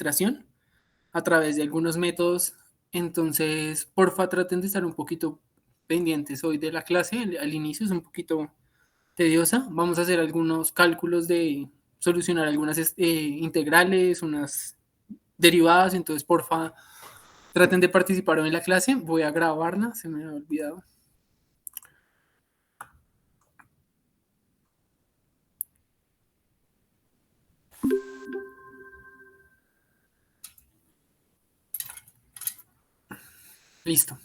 filtración a través de algunos métodos. Entonces, porfa, traten de estar un poquito pendientes hoy de la clase. Al inicio es un poquito tediosa. Vamos a hacer algunos cálculos de solucionar algunas integrales, unas derivadas. Entonces, porfa, traten de participar hoy en la clase. Voy a grabarla, se me había olvidado. Listo.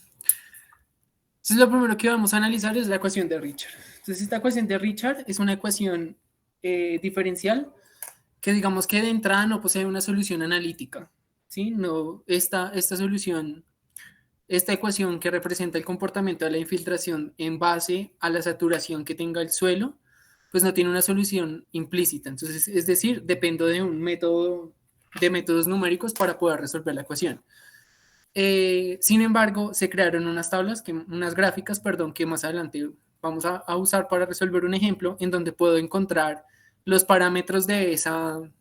Entonces, lo primero que vamos a analizar es la ecuación de Richard. Entonces, esta ecuación de Richard es una ecuación diferencial que digamos que de entrada no posee una solución analítica. ¿Sí? No, esta solución, esta ecuación que representa el comportamiento de la infiltración en base a la saturación que tenga el suelo, pues no tiene una solución implícita. Entonces, es decir, dependo de un método, de métodos numéricos para poder resolver la ecuación. Sin embargo, se crearon unas tablas, unas gráficas, perdón, que más adelante vamos a usar para resolver un ejemplo en donde puedo encontrar los parámetros de esa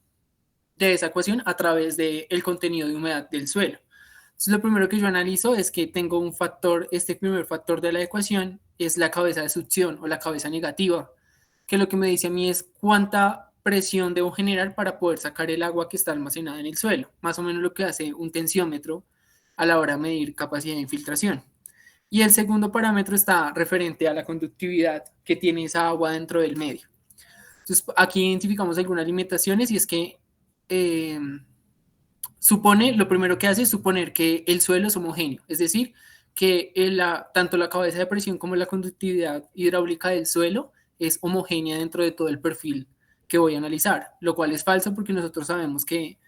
ecuación a través del contenido de humedad del suelo. Entonces, lo primero que yo analizo es que tengo un factor, este primer factor de la ecuación es la cabeza de succión o la cabeza negativa, que lo que me dice a mí es cuánta presión debo generar para poder sacar el agua que está almacenada en el suelo, más o menos lo que hace un tensiómetro a la hora de medir capacidad de infiltración. Y el segundo parámetro está referente a la conductividad que tiene esa agua dentro del medio. Entonces, aquí identificamos algunas limitaciones y es que eh, lo primero que hace es suponer que el suelo es homogéneo, es decir, que tanto la cabeza de presión como la conductividad hidráulica del suelo es homogénea dentro de todo el perfil que voy a analizar, lo cual es falso porque nosotros sabemos que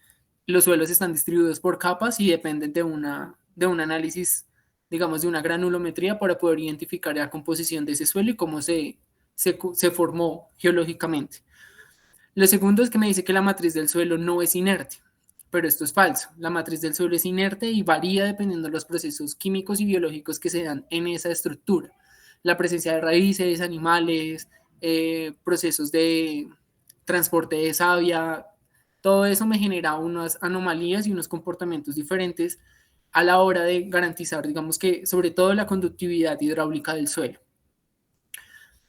los suelos están distribuidos por capas y dependen de un análisis, digamos, de una granulometría para poder identificar la composición de ese suelo y cómo se formó geológicamente. Lo segundo es que me dice que la matriz del suelo no es inerte, pero esto es falso. La matriz del suelo es inerte y varía dependiendo de los procesos químicos y biológicos que se dan en esa estructura. La presencia de raíces, animales, procesos de transporte de savia, todo eso me genera unas anomalías y unos comportamientos diferentes a la hora de garantizar, digamos que, sobre todo la conductividad hidráulica del suelo.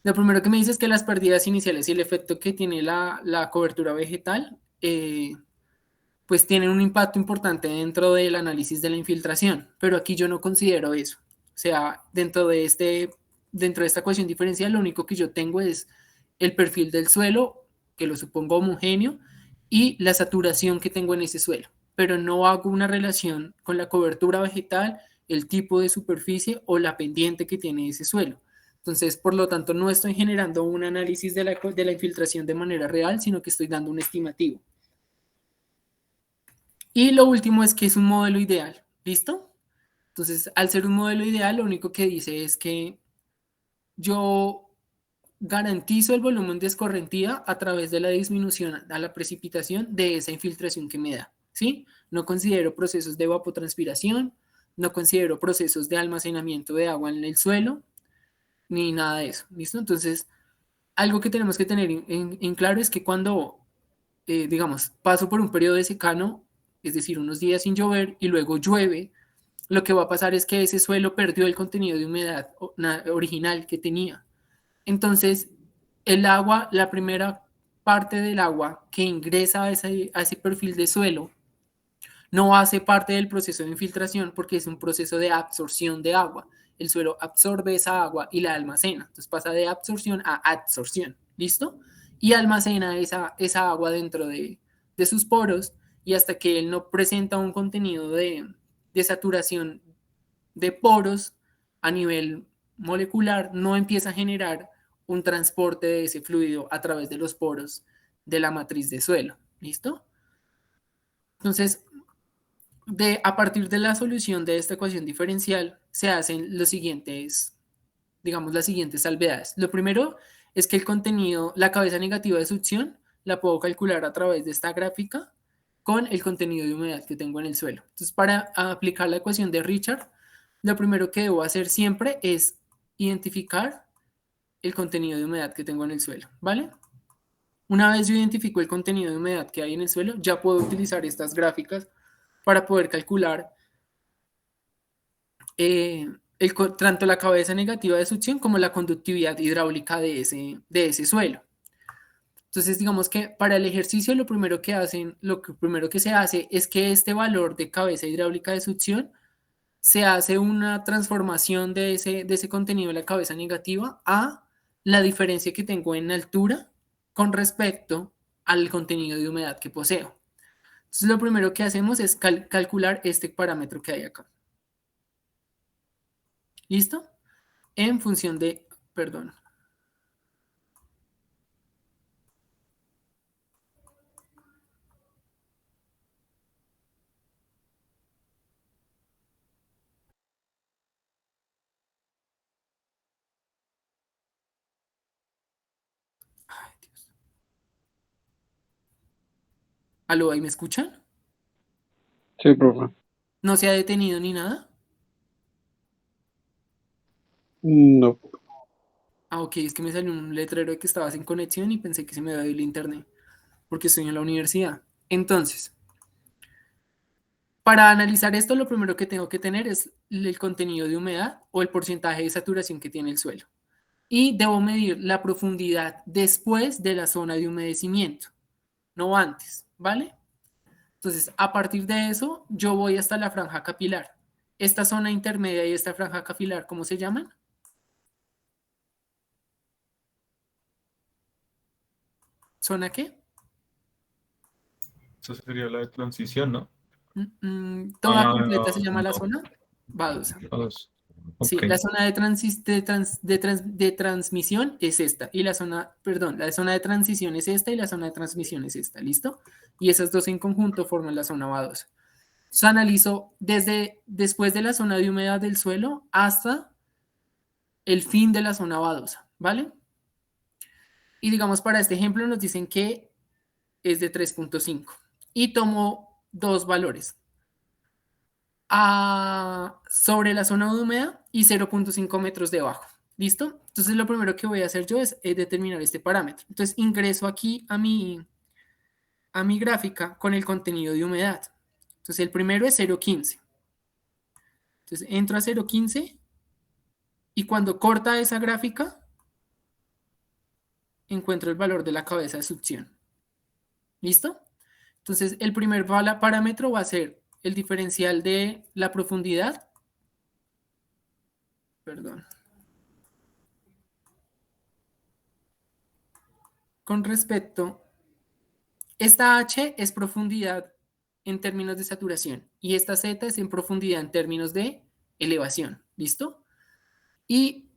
Lo primero que me dice es que las pérdidas iniciales y el efecto que tiene la cobertura vegetal, pues tienen un impacto importante dentro del análisis de la infiltración, pero aquí yo no considero eso. O sea, dentro de esta ecuación diferencial, lo único que yo tengo es el perfil del suelo, que lo supongo homogéneo, y la saturación que tengo en ese suelo, pero no hago una relación con la cobertura vegetal, el tipo de superficie o la pendiente que tiene ese suelo. Entonces, por lo tanto, no estoy generando un análisis de la infiltración de manera real, sino que estoy dando un estimativo. Y lo último es que es un modelo ideal. ¿Listo? Entonces, al ser un modelo ideal, lo único que dice es que yo garantizo el volumen de escorrentía a través de la disminución a la precipitación de esa infiltración que me da. ¿Sí? No considero procesos de evapotranspiración, no considero procesos de almacenamiento de agua en el suelo, ni nada de eso. ¿Listo? Entonces, algo que tenemos que tener en claro es que cuando, digamos, paso por un periodo de secano, es decir, unos días sin llover y luego llueve, lo que va a pasar es que ese suelo perdió el contenido de humedad original que tenía. Entonces, el agua, la primera parte del agua que ingresa a ese perfil de suelo, no hace parte del proceso de infiltración porque es un proceso de absorción de agua. El suelo absorbe esa agua y la almacena. Entonces pasa de absorción a adsorción. ¿Listo? Y almacena esa agua dentro de sus poros y hasta que él no presenta un contenido de saturación de poros a nivel molecular, no empieza a generar un transporte de ese fluido a través de los poros de la matriz de suelo. ¿Listo? Entonces, a partir de la solución de esta ecuación diferencial se hacen los siguientes, digamos, las siguientes salvedades. Lo primero es que el contenido, la cabeza negativa de succión, la puedo calcular a través de esta gráfica con el contenido de humedad que tengo en el suelo. Entonces, para aplicar la ecuación de Richard, lo primero que debo hacer siempre es identificar el contenido de humedad que tengo en el suelo, ¿vale? Una vez yo identifico el contenido de humedad que hay en el suelo, ya puedo utilizar estas gráficas para poder calcular tanto la cabeza negativa de succión como la conductividad hidráulica de ese suelo. Entonces, digamos que para el ejercicio lo primero que se hace es que este valor de cabeza hidráulica de succión se hace una transformación de ese contenido de la cabeza negativa a la diferencia que tengo en altura con respecto al contenido de humedad que poseo. Entonces, lo primero que hacemos es calcular este parámetro que hay acá. ¿Listo? En función de, perdón. Ay, Dios. ¿Aló, ahí me escuchan? Sí, profe. ¿No se ha detenido ni nada? No. Ah, ok, es que me salió un letrero de que estaba sin conexión y pensé que se me había ido el internet, porque estoy en la universidad. Entonces, para analizar esto, lo primero que tengo que tener es el contenido de humedad o el porcentaje de saturación que tiene el suelo. Y debo medir la profundidad después de la zona de humedecimiento, no antes, ¿vale? Entonces, a partir de eso, yo voy hasta la franja capilar. Esta zona intermedia y esta franja capilar, ¿cómo se llaman? ¿Zona qué? Esa sería la de transición, ¿no? Toda completa se llama la No, zona vadosa. dos. Sí, Ok. la zona de transmisión es esta. Y la zona, perdón, la zona de transición es esta y la zona de transmisión es esta. ¿Listo? Y esas dos en conjunto forman la zona vadosa. Se analizó desde después de la zona de humedad del suelo hasta el fin de la zona vadosa. ¿Vale? Y digamos, para este ejemplo nos dicen que es de 3.5. Y tomo dos valores. Sobre la zona húmeda y 0.5 metros debajo. ¿Listo? Entonces lo primero que voy a hacer yo es determinar este parámetro. Entonces ingreso aquí a mi gráfica con el contenido de humedad. Entonces el primero es 0.15. Entonces entro a 0.15 y cuando corta esa gráfica encuentro el valor de la cabeza de succión. ¿Listo? Entonces el primer parámetro va a ser el diferencial de la profundidad. Perdón. Con respecto, esta H es profundidad en términos de saturación y esta Z es en profundidad en términos de elevación. ¿Listo? Y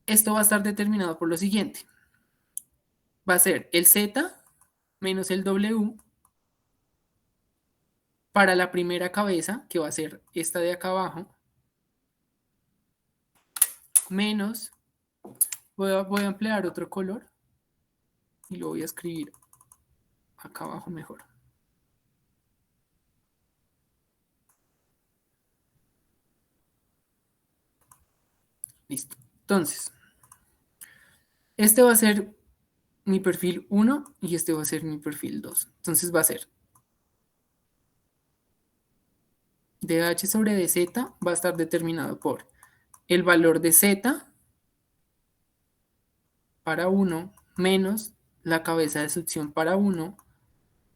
esto va a estar determinado por lo siguiente. Va a ser el Z menos el W para la primera cabeza, que va a ser esta de acá abajo, menos, voy a emplear otro color y lo voy a escribir acá abajo mejor. Listo. Entonces, este va a ser mi perfil 1 y este va a ser mi perfil 2. Entonces va a ser dH sobre dz va a estar determinado por el valor de z para 1 menos la cabeza de succión para 1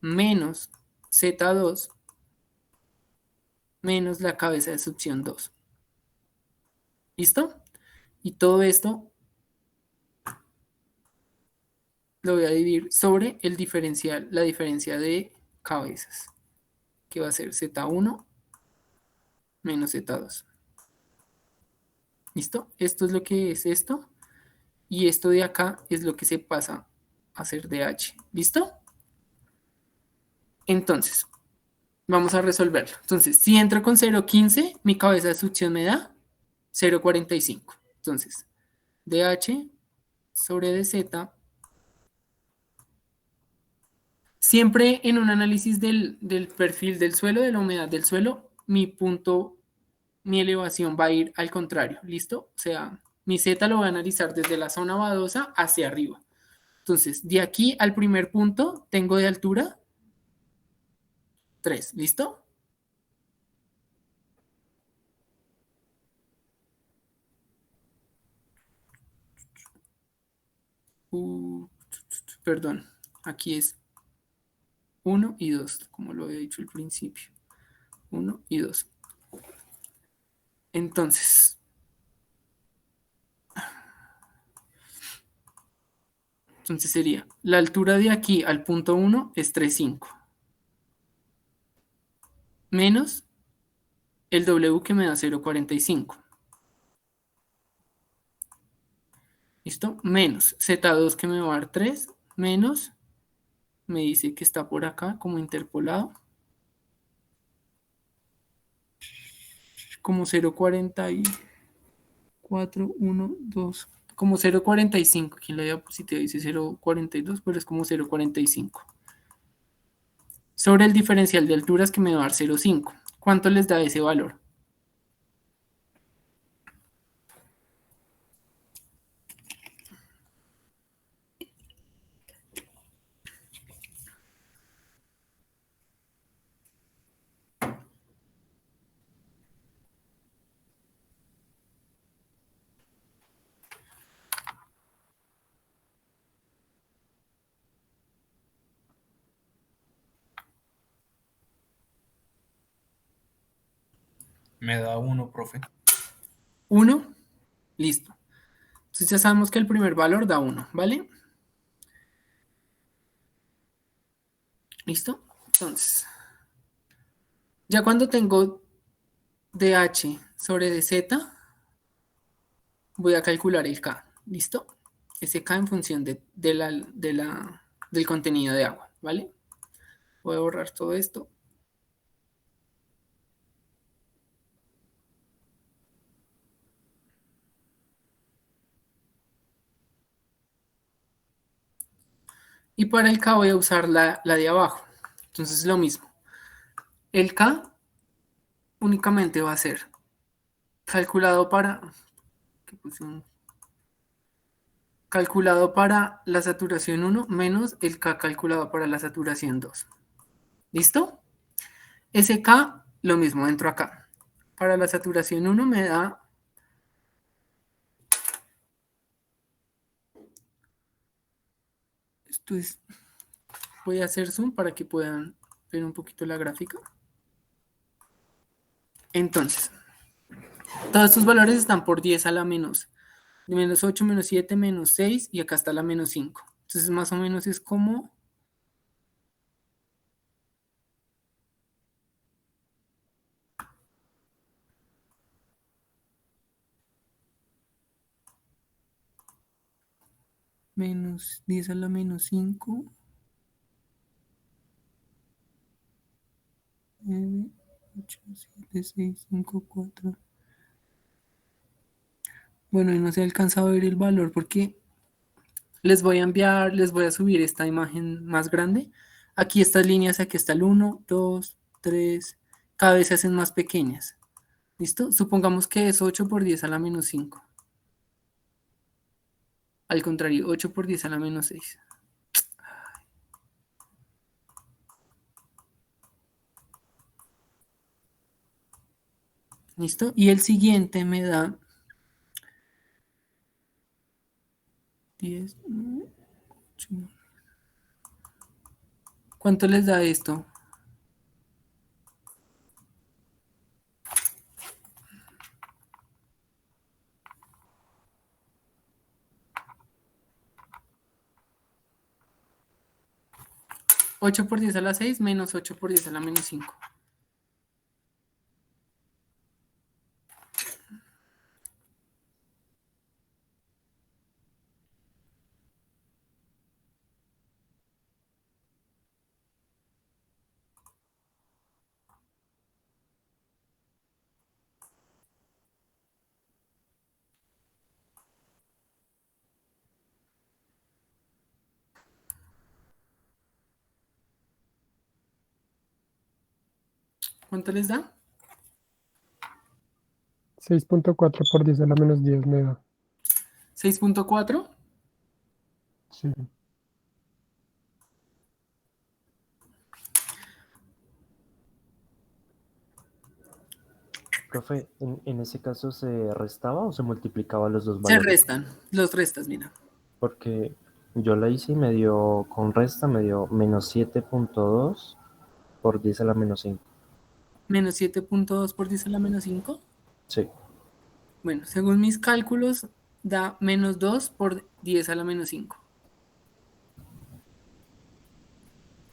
menos z2 menos la cabeza de succión 2. ¿Listo? Y todo esto lo voy a dividir sobre el diferencial, la diferencia de cabezas, que va a ser z1 menos z2. ¿Listo? Esto es lo que es esto. Y esto de acá es lo que se pasa a ser dH. ¿Listo? Entonces, vamos a resolverlo. Entonces, si entro con 0.15, mi cabeza de succión me da 0.45. Entonces, dH sobre dz. Siempre en un análisis del perfil del suelo, de la humedad del suelo, mi elevación va a ir al contrario. ¿Listo? O sea, mi Z lo voy a analizar desde la zona vadosa hacia arriba. Entonces, de aquí al primer punto tengo de altura 3. ¿Listo? Perdón, aquí es 1 y 2, como lo había dicho al principio. 1 y 2. Entonces, sería, la altura de aquí al punto 1 es 3,5. Menos el W que me da 0,45. ¿Listo? Menos Z2 que me va a dar 3. Menos, me dice que está por acá como interpolado. Como 0,44, 1, 2. Como 0,45. Aquí en la diapositiva dice 0,42, pero es como 0,45. Sobre el diferencial de alturas que me va a dar 0,5. ¿Cuánto les da ese valor? Me da 1, profe. 1. Listo. Entonces ya sabemos que el primer valor da 1, ¿vale? ¿Listo? Entonces, ya cuando tengo dH sobre dz, voy a calcular el K. ¿Listo? Ese K en función del contenido de agua, ¿vale? Voy a borrar todo esto. Y para el K voy a usar la de abajo. Entonces lo mismo. El K únicamente va a ser calculado para... ¿qué puse? Calculado para la saturación 1 menos el K calculado para la saturación 2. ¿Listo? Ese K, lo mismo, entro acá. Para la saturación 1 me da... Esto es... Voy a hacer zoom para que puedan ver un poquito la gráfica. Entonces, todos estos valores están por 10 a la menos. Menos 8, menos 7, menos 6 y acá está la menos 5. Entonces, más o menos es como... menos 10 a la menos 5. 9, 8, 7, 6, 5, 4. Bueno, y no se ha alcanzado a ver el valor porque les voy a enviar, les voy a subir esta imagen más grande. Aquí estas líneas, aquí está el 1, 2, 3. Cada vez se hacen más pequeñas. ¿Listo? Supongamos que es 8 por 10 a la menos 5. Al contrario, 8 por 10 a la menos 6. ¿Listo? Y el siguiente me da 10, 8. ¿Cuánto les da esto? ¿8 por 10 a la 6 menos 8 por 10 a la menos 5? ¿Cuánto les da? 6.4 por 10 a la menos 10 me da. 6,4. Sí. Profe, en ese caso ¿se restaba o se multiplicaba los dos Se valores? restan, los restas, mira. Porque yo la hice y me dio, con resta me dio menos 7.2 por 10 a la menos 5. Menos 7.2 por 10 a la menos 5. Sí, Bueno, según mis cálculos, da menos 2 por 10 a la menos 5.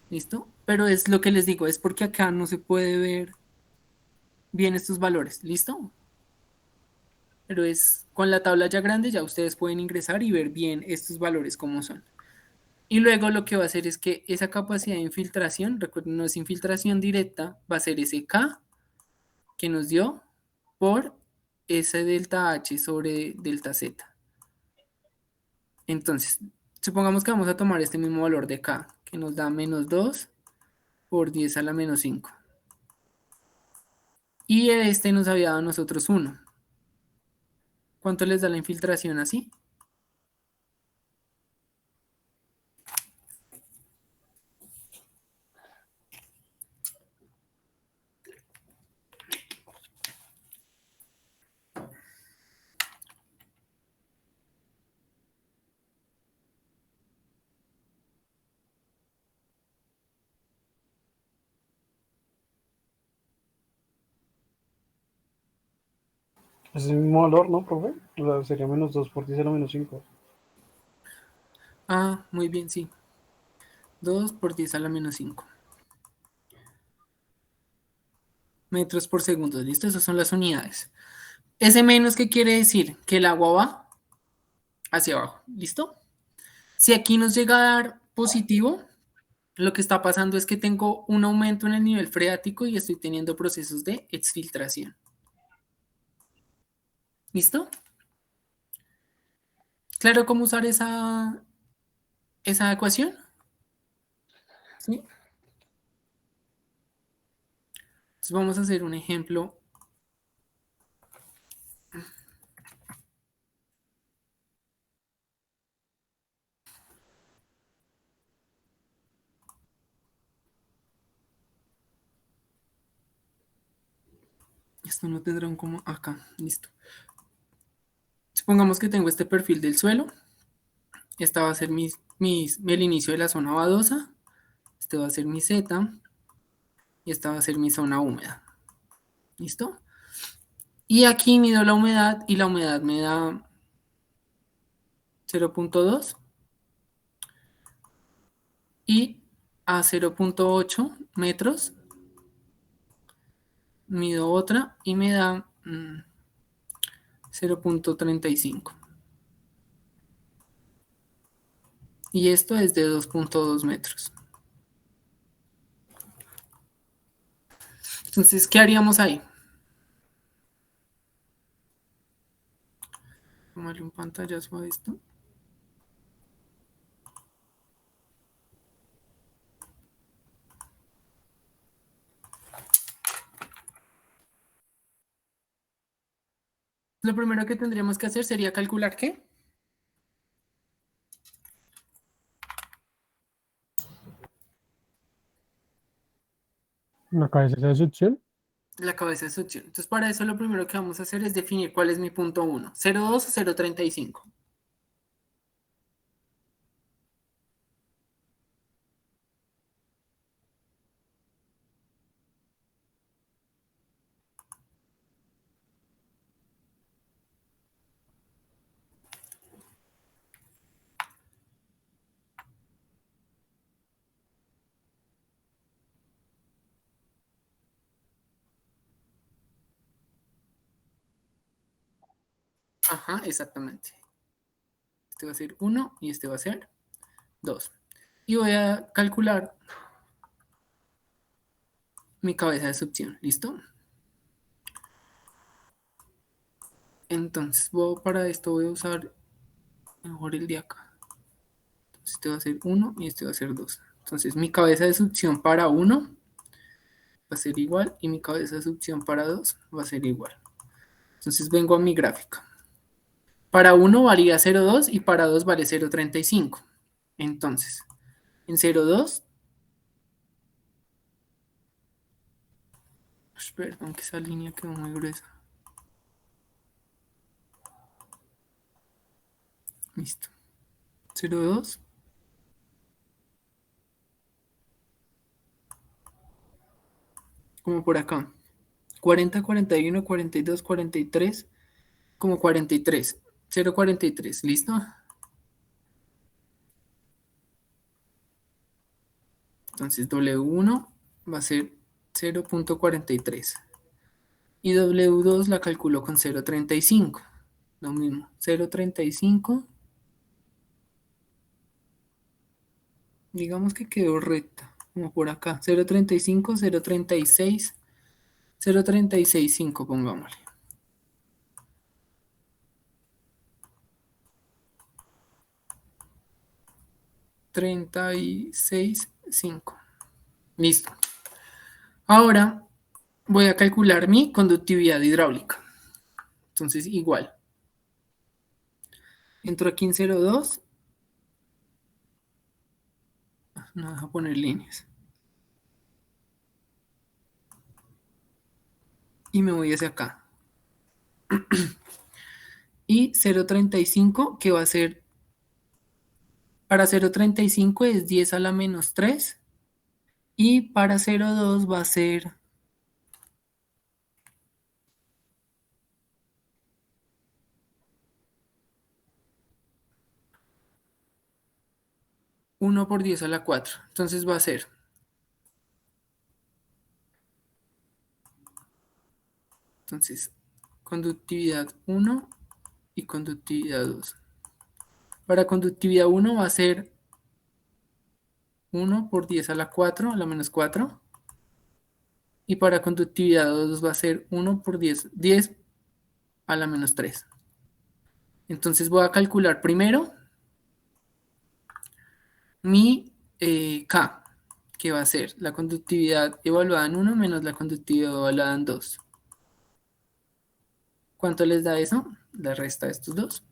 ¿Listo? Pero es lo que les digo, es porque acá no se puede ver bien estos valores. ¿Listo? Pero es con la tabla ya grande, ya ustedes pueden ingresar y ver bien estos valores como son. Y luego lo que va a hacer es que esa capacidad de infiltración, recuerden, no es infiltración directa, va a ser ese K que nos dio por ese delta H sobre delta Z. Entonces, supongamos que vamos a tomar este mismo valor de K, que nos da menos 2 por 10 a la menos 5. Y este nos había dado a nosotros 1. ¿Cuánto les da la infiltración así? Es el mismo valor, ¿no, profe? O sea, sería menos 2 por 10 a la menos 5. Ah, muy bien, sí. 2 por 10 a la menos 5 metros por segundo. ¿Listo? Esas son las unidades. Ese menos, ¿qué quiere decir? Que el agua va hacia abajo. ¿Listo? Si aquí nos llega a dar positivo, lo que está pasando es que tengo un aumento en el nivel freático y estoy teniendo procesos de exfiltración. ¿Listo? ¿Claro cómo usar esa ecuación? ¿Sí? Entonces vamos a hacer un ejemplo. Esto no tendrá un como acá. Listo. Supongamos que tengo este perfil del suelo. Esta va a ser el inicio de la zona badosa. Este va a ser mi Z. Y esta va a ser mi zona húmeda. ¿Listo? Y aquí mido la humedad y la humedad me da 0.2 y a 0.8 metros mido otra y me da 0.35. Y esto es de 2.2 metros. Entonces, ¿qué haríamos ahí? Tomarle un pantallazo a esto. Lo primero que tendríamos que hacer sería calcular ¿qué? La cabeza de succión. La cabeza de succión. Entonces, para eso lo primero que vamos a hacer es definir cuál es mi punto 1. 0.2 o 0.35. Ajá, exactamente. Este va a ser 1 y este va a ser 2. Y voy a calcular mi cabeza de succión. ¿Listo? Entonces, para esto voy a usar mejor el de acá. Entonces, este va a ser 1 y este va a ser 2. Entonces, mi cabeza de succión para 1 va a ser igual y mi cabeza de succión para 2 va a ser igual. Entonces, vengo a mi gráfica. Para 1 varía 0.2 y para 2 vale 0.35. Entonces, en 0.2 Perdón, que esa línea quedó muy gruesa. Listo. 0,2. Como por acá. 40, 41, 42, 43. Como 43. 0,43. ¿Listo? Entonces W1 va a ser 0,43. Y W2 la calculo con 0,35. Lo mismo. 0,35. Digamos que quedó recta. Como por acá. 0,35, 0,36. 0,365, pongámosle. $36.5. Listo. Ahora voy a calcular mi conductividad hidráulica. Entonces, igual. Entro aquí en 0,2. No deja poner líneas. Y me voy hacia acá. Y 0,35, que va a ser, para 0,35 es 10 a la menos 3. Y para 0,2 va a ser 1 por 10 a la 4. Entonces va a ser, entonces, conductividad 1 y conductividad 2. Para conductividad 1 va a ser 1 por 10 a la 4, a la menos 4. Y para conductividad 2 va a ser 1 por 10, 10 a la menos 3. Entonces voy a calcular primero mi K, que va a ser la conductividad evaluada en 1 menos la conductividad evaluada en 2. ¿Cuánto les da eso? La resta de estos dos.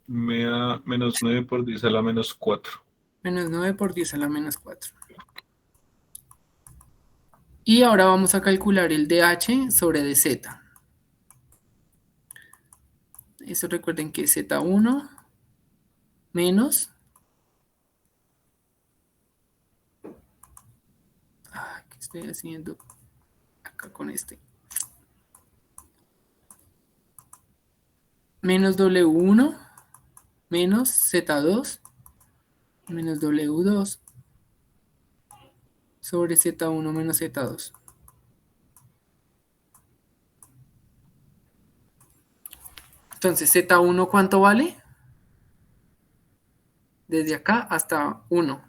Me da menos 9 por 10 a la menos 4. Menos 9 por 10 a la menos 4. Y ahora vamos a calcular el dH sobre dz. Eso recuerden que es Z1 menos... ¿Qué estoy haciendo acá con este? Menos W1 menos Z2 menos W2 sobre Z1 menos Z2. Entonces, Z1, ¿cuánto vale? Desde acá hasta 1.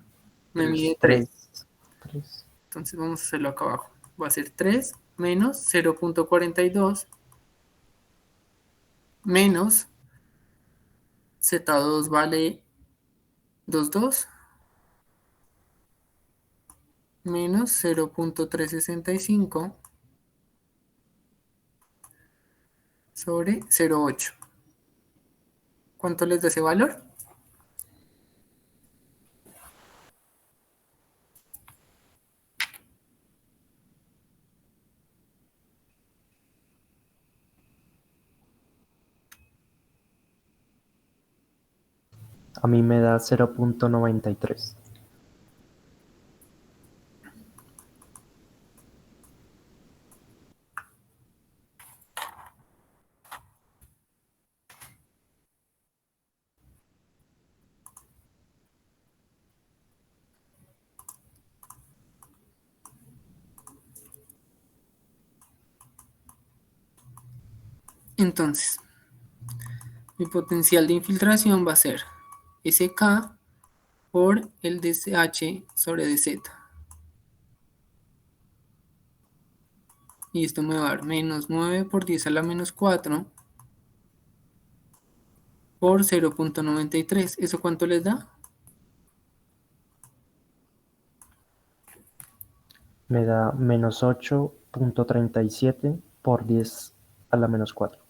Me mide 3. 3. Entonces, vamos a hacerlo acá abajo. Va a ser 3 menos 0,42 menos Z2 vale 2,2 menos 0,365 sobre 0,8. ¿Cuánto les da ese valor? A mí me da 0.93. Entonces, mi potencial de infiltración va a ser SK por el dH sobre dz. Y esto me va a dar menos 9 por 10 a la menos 4 por 0,93. ¿Eso cuánto les da? Me da menos 8.37 por 10 a la menos 4.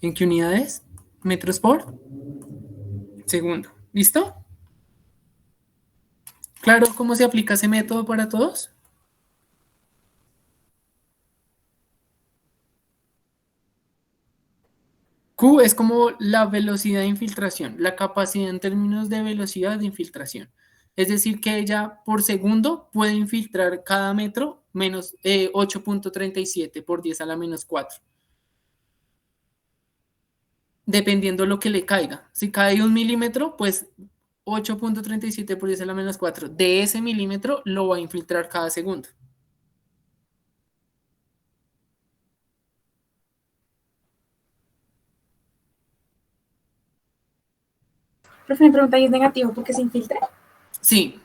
¿En qué unidades? Metros por segundo. ¿Listo? ¿Claro cómo se aplica ese método para todos? Q es como la velocidad de infiltración, la capacidad en términos de velocidad de infiltración. Es decir, que ella por segundo puede infiltrar cada metro menos 8.37 por 10 a la menos 4, dependiendo lo que le caiga. Si cae 1 milímetro, pues 8.37 por 10 a la menos 4 de ese milímetro lo va a infiltrar cada segundo. Profe, me pregunta, ¿y es negativo porque se infiltra? Sí,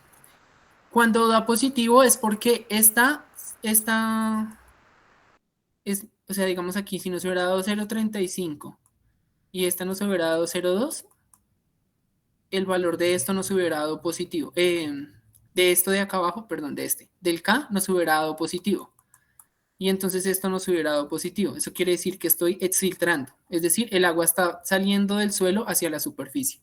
cuando da positivo es porque esta es, o sea, digamos aquí, si nos hubiera dado 0.35 y esta nos hubiera dado 0.2, el valor de esto nos hubiera dado positivo. De esto de acá abajo, perdón, del K nos hubiera dado positivo. Y entonces esto nos hubiera dado positivo. Eso quiere decir que estoy exfiltrando. Es decir, el agua está saliendo del suelo hacia la superficie.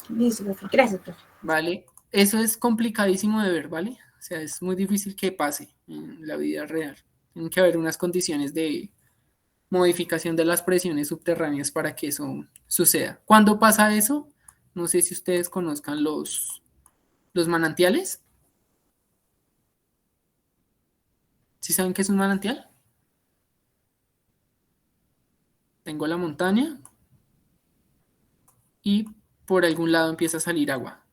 Listo, profe. Gracias, profe. ¿Vale? Eso es complicadísimo de ver, ¿vale? O sea, es muy difícil que pase en la vida real. Tienen que haber unas condiciones de modificación de las presiones subterráneas para que eso suceda. ¿Cuándo pasa eso? No sé si ustedes conozcan los manantiales. ¿Sí saben qué es un manantial? Tengo la montaña y por algún lado empieza a salir agua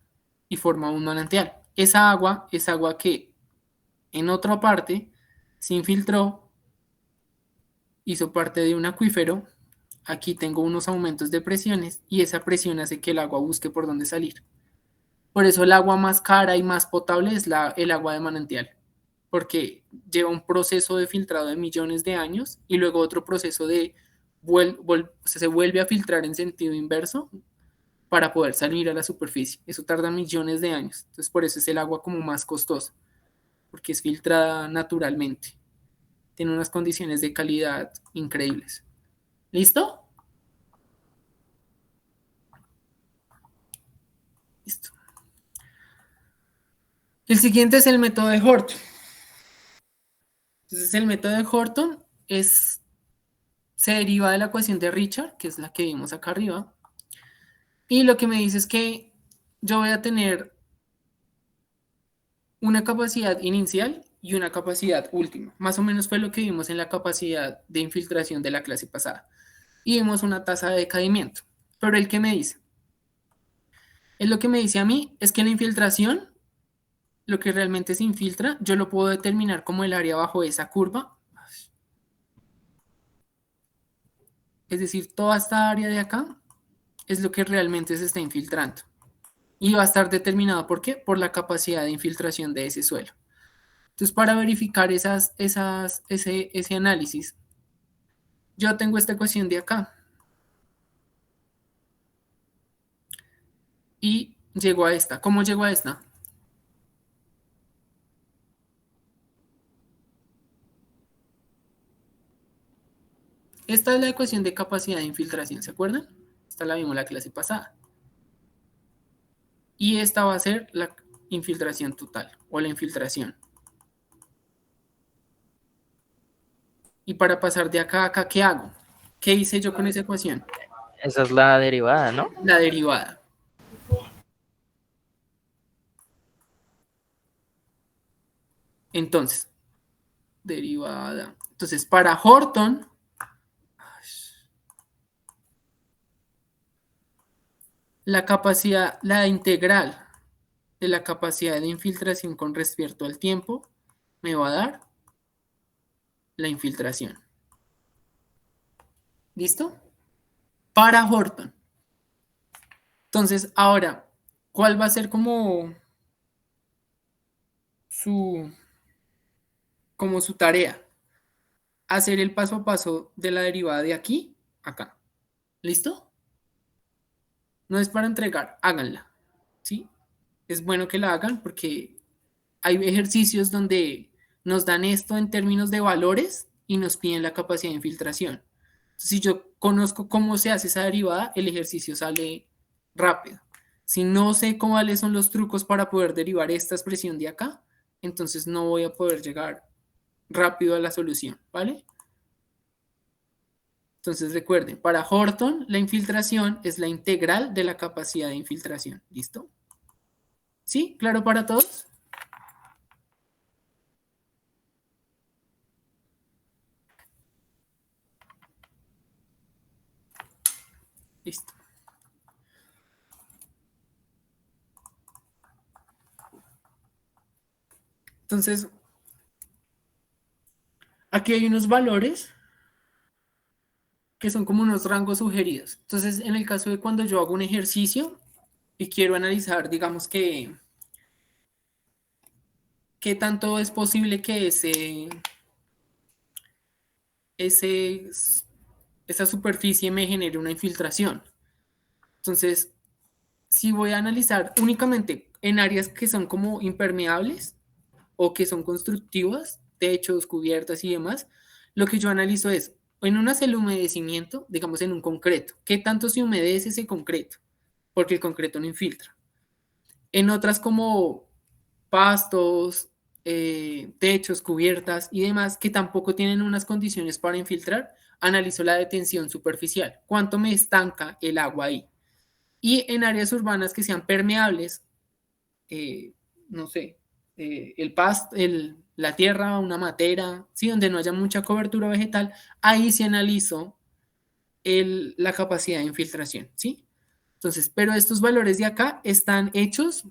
y forma un manantial. Esa agua es agua que en otra parte se infiltró, hizo parte de un acuífero. Aquí tengo unos aumentos de presiones y esa presión hace que el agua busque por dónde salir. Por eso el agua más cara y más potable es el agua de manantial, porque lleva un proceso de filtrado de millones de años y luego otro proceso de se vuelve a filtrar en sentido inverso para poder salir a la superficie. Eso tarda millones de años. Entonces por eso es el agua como más costosa, porque es filtrada naturalmente. Tiene unas condiciones de calidad increíbles. ¿Listo? Listo. El siguiente es el método de Horton. Entonces, el método de Horton se deriva de la ecuación de Richard, que es la que vimos acá arriba. Y lo que me dice es que yo voy a tener una capacidad inicial y una capacidad última. Más o menos fue lo que vimos en la capacidad de infiltración de la clase pasada. Y vimos una tasa de decaimiento. Pero ¿el qué me dice? Él lo que me dice a mí es que la infiltración, lo que realmente se infiltra, yo lo puedo determinar como el área bajo esa curva. Es decir, toda esta área de acá es lo que realmente se está infiltrando. Y va a estar determinado, ¿por qué? Por la capacidad de infiltración de ese suelo. Entonces, para verificar ese análisis, yo tengo esta ecuación de acá. Y llego a esta. ¿Cómo llego a esta? Esta es la ecuación de capacidad de infiltración, ¿se acuerdan? Esta la vimos la clase pasada. Y esta va a ser la infiltración total o la infiltración. Y para pasar de acá a acá, ¿qué hago? ¿Qué hice yo con esa ecuación? Esa es la derivada, ¿no? La derivada. Entonces, derivada. Entonces, para Horton, la capacidad, la integral de la capacidad de infiltración con respecto al tiempo me va a dar la infiltración. ¿Listo? Para Horton. Entonces, ahora, ¿cuál va a ser como su, como su tarea? Hacer el paso a paso de la derivada de aquí a acá. ¿Listo? No es para entregar, háganla. ¿Sí? Es bueno que la hagan porque hay ejercicios donde nos dan esto en términos de valores y nos piden la capacidad de infiltración. Si yo conozco cómo se hace esa derivada, el ejercicio sale rápido. Si no sé cuáles son los trucos para poder derivar esta expresión de acá, entonces no voy a poder llegar rápido a la solución, ¿vale? Entonces recuerden, para Horton la infiltración es la integral de la capacidad de infiltración. ¿Listo? ¿Sí? ¿Claro para todos? Listo. Entonces, aquí hay unos valores que son como unos rangos sugeridos. Entonces, en el caso de cuando yo hago un ejercicio y quiero analizar, digamos que qué tanto es posible que ese, esa superficie me genere una infiltración. Entonces, si voy a analizar únicamente en áreas que son como impermeables o que son constructivas, techos, cubiertas y demás, lo que yo analizo es en una celda de humedecimiento, digamos en un concreto, ¿qué tanto se humedece ese concreto? Porque el concreto no infiltra. En otras como pastos, techos, cubiertas y demás que tampoco tienen unas condiciones para infiltrar, analizo la detención superficial, cuánto me estanca el agua ahí. Y en áreas urbanas que sean permeables, no sé, el pasto, la tierra, una matera, ¿sí? Donde no haya mucha cobertura vegetal, ahí se analizo la capacidad de infiltración, ¿sí? Entonces, pero estos valores de acá están hechos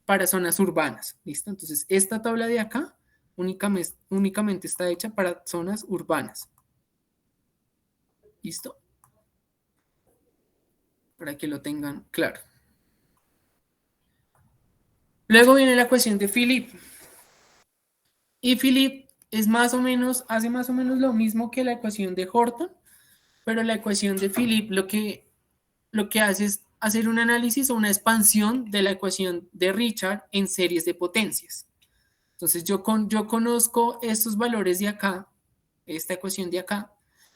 para zonas urbanas, ¿listo? Entonces, esta tabla de acá únicamente está hecha para zonas urbanas, ¿listo? Para que lo tengan claro. Luego viene la ecuación de Philip. Y Philip es más o menos, hace más o menos lo mismo que la ecuación de Horton, pero la ecuación de Philip lo que hace es hacer un análisis o una expansión de la ecuación de Richard en series de potencias. Entonces yo conozco estos valores de acá, esta ecuación de acá,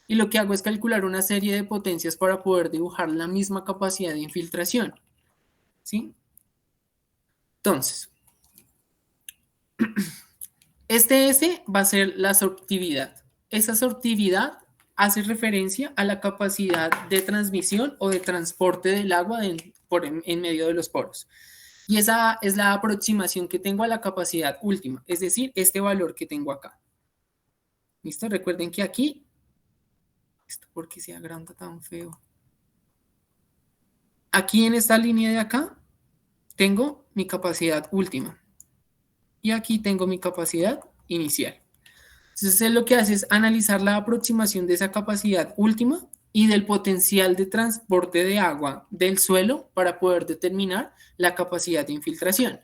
y lo que hago es calcular una serie de potencias para poder dibujar la misma capacidad de infiltración. ¿Sí? Entonces, este S va a ser la sorptividad. Esa sorptividad hace referencia a la capacidad de transmisión o de transporte del agua en medio de los poros. Y esa es la aproximación que tengo a la capacidad última, es decir, este valor que tengo acá. ¿Listo? Recuerden que aquí, esto porque se agranda tan feo. Aquí en esta línea de acá, tengo mi capacidad última. Y aquí tengo mi capacidad inicial. Entonces, lo que hace es analizar la aproximación de esa capacidad última y del potencial de transporte de agua del suelo para poder determinar la capacidad de infiltración.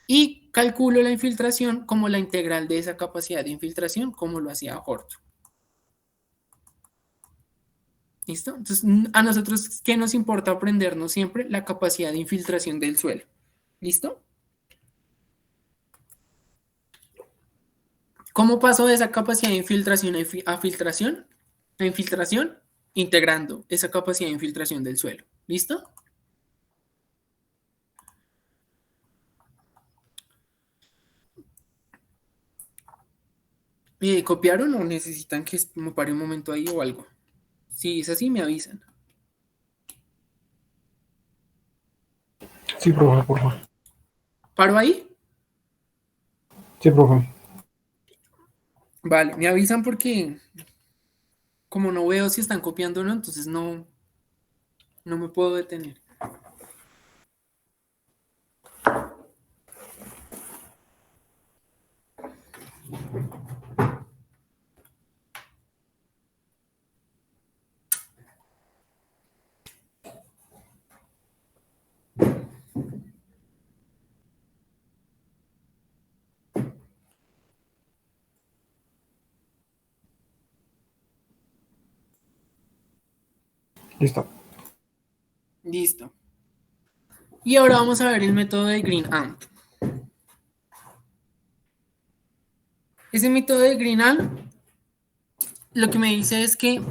Y calculo la infiltración como la integral de esa capacidad de infiltración, como lo hacía Horton. ¿Listo? Entonces, a nosotros, ¿qué nos importa aprendernos siempre? La capacidad de infiltración del suelo. ¿Listo? ¿Cómo paso de esa capacidad de infiltración a filtración? A infiltración, integrando esa capacidad de infiltración del suelo. ¿Listo? ¿Copiaron o necesitan que me pare un momento ahí o algo? Si es así, me avisan. Sí, profe, por favor. ¿Paro ahí? Sí, profe. Vale, me avisan porque como no veo si están copiando o no, entonces no me puedo detener. Listo. Listo. Y ahora vamos a ver el método de Green Ant. Ese método de Green Ant lo que me dice es que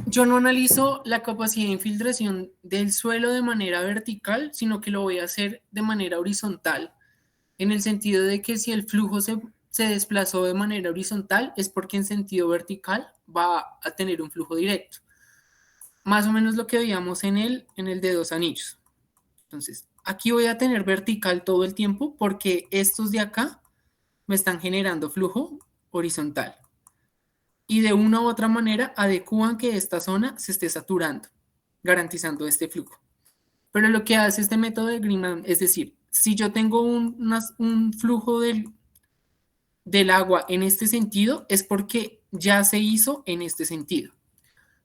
yo no analizo la capacidad de infiltración del suelo de manera vertical, sino que lo voy a hacer de manera horizontal, en el sentido de que si el flujo se desplazó de manera horizontal, es porque en sentido vertical va a tener un flujo directo. Más o menos lo que veíamos en el de dos anillos. Entonces, aquí voy a tener vertical todo el tiempo porque estos de acá me están generando flujo horizontal. Y de una u otra manera adecúan que esta zona se esté saturando, garantizando este flujo. Pero lo que hace este método de Greenman, es decir, si yo tengo un flujo del agua en este sentido, es porque ya se hizo en este sentido.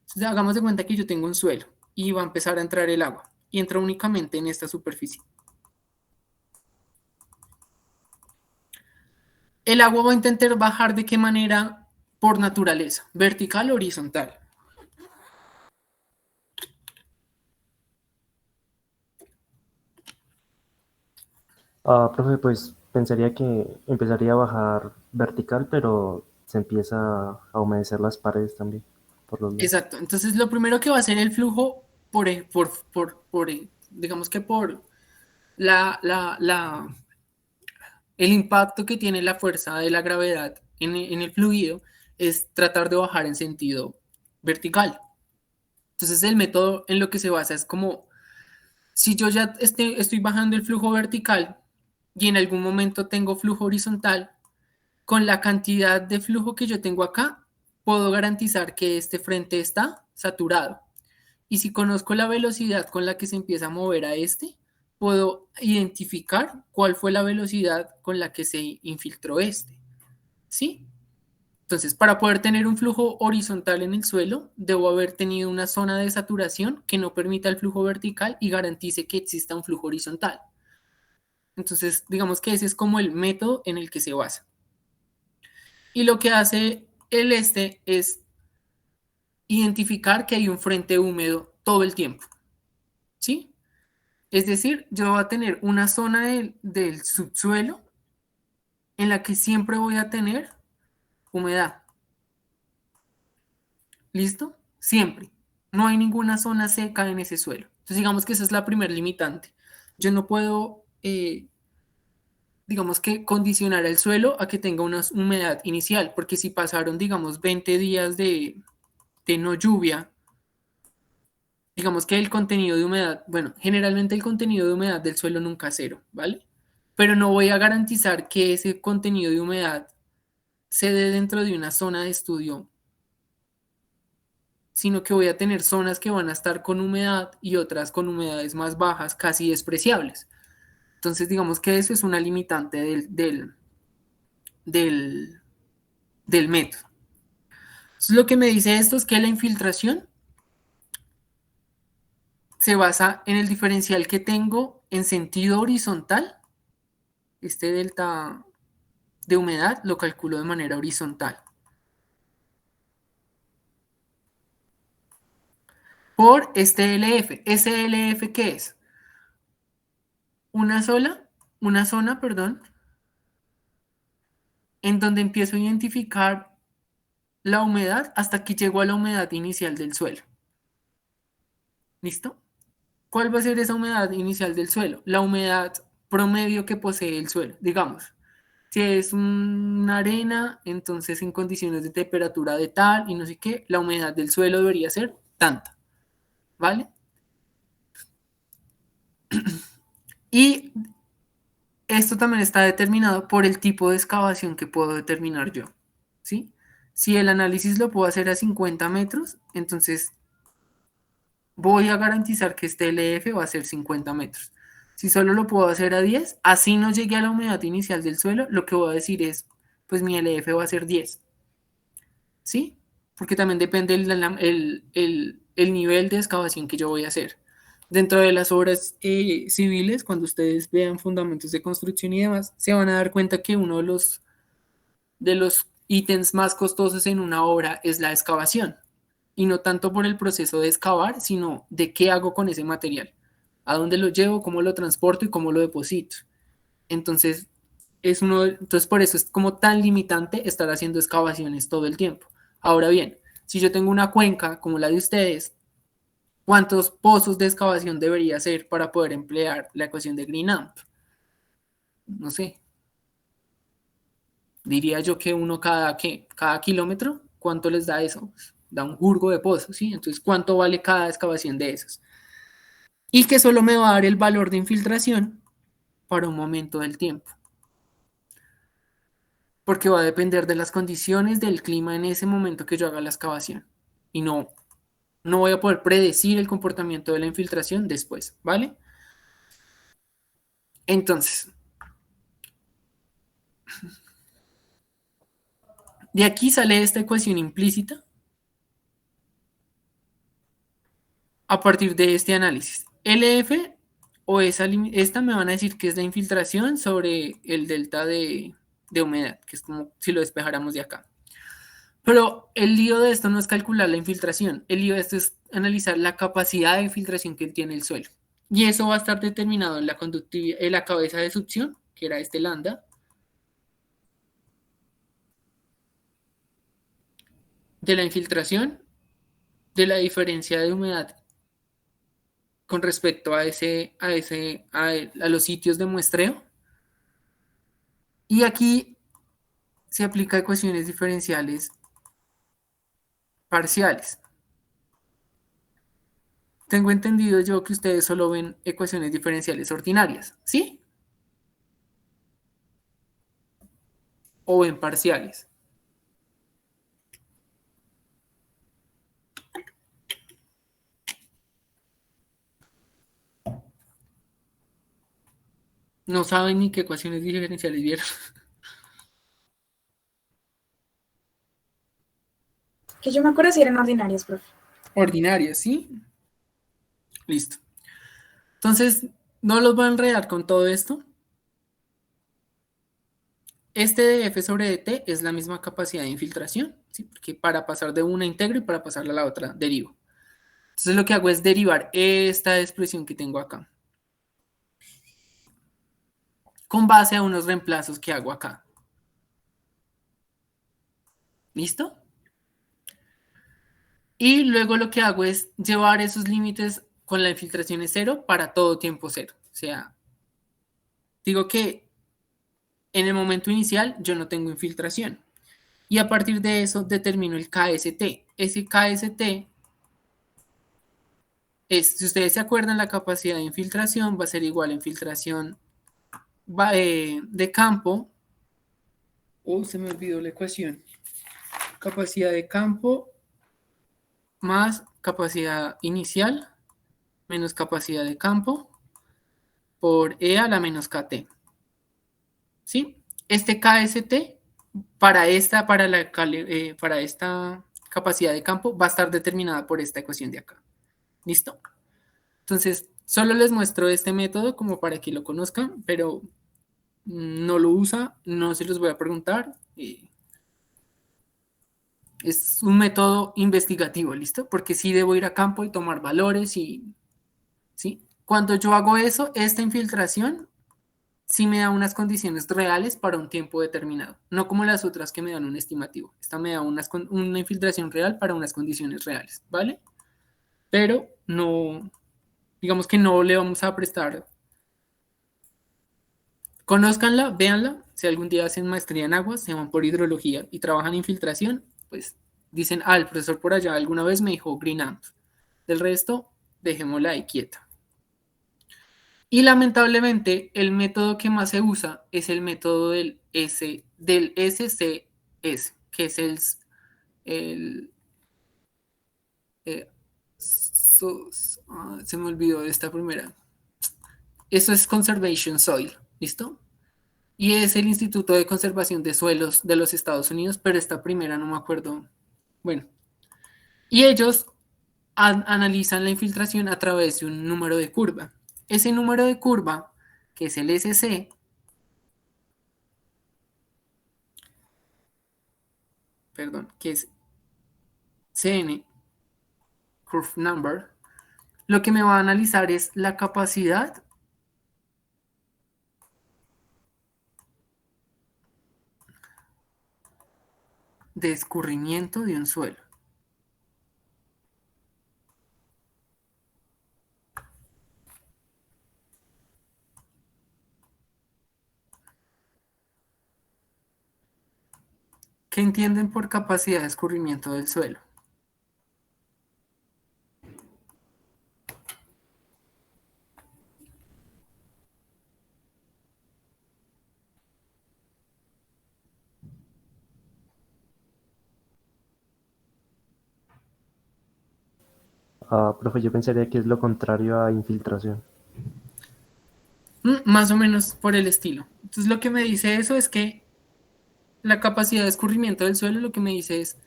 Entonces, hagamos de cuenta que yo tengo un suelo y va a empezar a entrar el agua y entra únicamente en esta superficie. El agua va a intentar bajar ¿de qué manera? Por naturaleza, vertical o horizontal. Profe, pues pensaría que empezaría a bajar vertical, pero se empieza a humedecer las paredes también, por los lados. Exacto. Entonces, lo primero que va a hacer el flujo digamos que por el impacto que tiene la fuerza de la gravedad en el fluido es tratar de bajar en sentido vertical. Entonces, el método en lo que se basa es como si yo ya estoy bajando el flujo vertical y en algún momento tengo flujo horizontal, con la cantidad de flujo que yo tengo acá, puedo garantizar que este frente está saturado. Y si conozco la velocidad con la que se empieza a mover a este, puedo identificar cuál fue la velocidad con la que se infiltró este. ¿Sí? Entonces, para poder tener un flujo horizontal en el suelo, debo haber tenido una zona de saturación que no permita el flujo vertical y garantice que exista un flujo horizontal. Entonces, digamos que ese es como el método en el que se basa. Y lo que hace el es identificar que hay un frente húmedo todo el tiempo. ¿Sí? Es decir, yo voy a tener una zona del subsuelo en la que siempre voy a tener humedad. ¿Listo? Siempre. No hay ninguna zona seca en ese suelo. Entonces, digamos que esa es la primer limitante. Yo no puedo, digamos que, condicionar el suelo a que tenga una humedad inicial, porque si pasaron, digamos, 20 días de no lluvia, digamos que el contenido de humedad, bueno, generalmente el contenido de humedad del suelo nunca es cero, ¿vale? Pero no voy a garantizar que ese contenido de humedad se dé dentro de una zona de estudio, sino que voy a tener zonas que van a estar con humedad y otras con humedades más bajas, casi despreciables. Entonces, digamos que eso es una limitante del método. Entonces, lo que me dice esto es que la infiltración se basa en el diferencial que tengo en sentido horizontal. Este delta de humedad lo calculo de manera horizontal. Por este LF. ¿Ese LF qué es? Una zona, perdón, en donde empiezo a identificar la humedad hasta que llego a la humedad inicial del suelo. ¿Listo? ¿Cuál va a ser esa humedad inicial del suelo? La humedad promedio que posee el suelo. Digamos, si es una arena, entonces en condiciones de temperatura de tal y no sé qué, la humedad del suelo debería ser tanta. ¿Vale? Y esto también está determinado por el tipo de excavación que puedo determinar yo. ¿Sí? Si el análisis lo puedo hacer a 50 metros, entonces voy a garantizar que este LF va a ser 50 metros. Si solo lo puedo hacer a 10, así no llegue a la humedad inicial del suelo, lo que voy a decir es, pues mi LF va a ser 10. ¿Sí? Porque también depende el nivel de excavación que yo voy a hacer. Dentro de las obras civiles, cuando ustedes vean fundamentos de construcción y demás, se van a dar cuenta que uno de los ítems más costosos en una obra es la excavación. y no tanto por el proceso de excavar, sino de qué hago con ese material, a dónde lo llevo, cómo lo transporto y cómo lo deposito. Entonces, entonces por eso es como tan limitante estar haciendo excavaciones todo el tiempo. Ahora bien, si yo tengo una cuenca como la de ustedes, ¿cuántos pozos de excavación debería hacer para poder emplear la ecuación de Green-Amp? No sé. Diría yo que uno cada kilómetro. ¿Cuánto les da eso? Da un jurgo de pozos, ¿sí? Entonces, ¿cuánto vale cada excavación de esos? Y que solo me va a dar el valor de infiltración para un momento del tiempo. Porque va a depender de las condiciones del clima en ese momento que yo haga la excavación. Y no voy a poder predecir el comportamiento de la infiltración después, ¿vale? Entonces, de aquí sale esta ecuación implícita a partir de este análisis. LF o esta me van a decir que es la infiltración sobre el delta de humedad, que es como si lo despejáramos de acá. Pero el lío de esto no es calcular la infiltración, el lío de esto es analizar la capacidad de infiltración que tiene el suelo. Y eso va a estar determinado en la conductividad, en la cabeza de succión, que era este lambda, de la infiltración, de la diferencia de humedad con respecto a los sitios de muestreo. Y aquí se aplica ecuaciones diferenciales parciales. Tengo entendido yo que ustedes solo ven ecuaciones diferenciales ordinarias, ¿sí? O ven parciales. No saben ni qué ecuaciones diferenciales vieron. Que yo me acuerdo si eran ordinarias, profe. Ordinarias, ¿sí? Listo. Entonces, no los voy a enredar con todo esto. Este de F sobre dt es la misma capacidad de infiltración, ¿sí? Porque para pasar de una integro y para pasarla a la otra derivo. Entonces lo que hago es derivar esta expresión que tengo acá con base a unos reemplazos que hago acá. ¿Listo? Y luego lo que hago es llevar esos límites con la infiltración es cero para todo tiempo cero. O sea, digo que en el momento inicial yo no tengo infiltración. Y a partir de eso determino el KST. Ese KST es, si ustedes se acuerdan, la capacidad de infiltración va a ser igual a infiltración de campo. Se me olvidó la ecuación. Capacidad de campo más capacidad inicial menos capacidad de campo por E a la menos KT. ¿Sí? Este KST para esta capacidad de campo va a estar determinada por esta ecuación de acá. ¿Listo? Entonces, solo les muestro este método como para que lo conozcan, pero no lo usa, no se los voy a preguntar. Es un método investigativo, ¿listo? Porque sí debo ir a campo y tomar valores y, ¿sí? Cuando yo hago eso, esta infiltración sí me da unas condiciones reales para un tiempo determinado, no como las otras que me dan un estimativo. Esta me da una infiltración real para unas condiciones reales, ¿vale? Pero no, digamos que no le vamos a prestar. Conózcanla, véanla. Si algún día hacen maestría en aguas, se van por hidrología y trabajan en infiltración, pues dicen, el profesor por allá alguna vez me dijo Green-Amp. Del resto, dejémosla ahí quieta. Y lamentablemente, el método que más se usa es el método del SCS, que es se me olvidó de esta primera. Eso es Conservation Soil, ¿listo? Y es el Instituto de Conservación de Suelos de los Estados Unidos, pero esta primera no me acuerdo. Bueno, y ellos analizan la infiltración a través de un número de curva. Ese número de curva, que es el SC, que es CN, curve number, lo que me va a analizar es la capacidad de escurrimiento de un suelo. ¿Qué entienden por capacidad de escurrimiento del suelo? Profe, yo pensaría que es lo contrario a infiltración. Más o menos por el estilo. Entonces lo que me dice eso es que la capacidad de escurrimiento del suelo lo que me dice es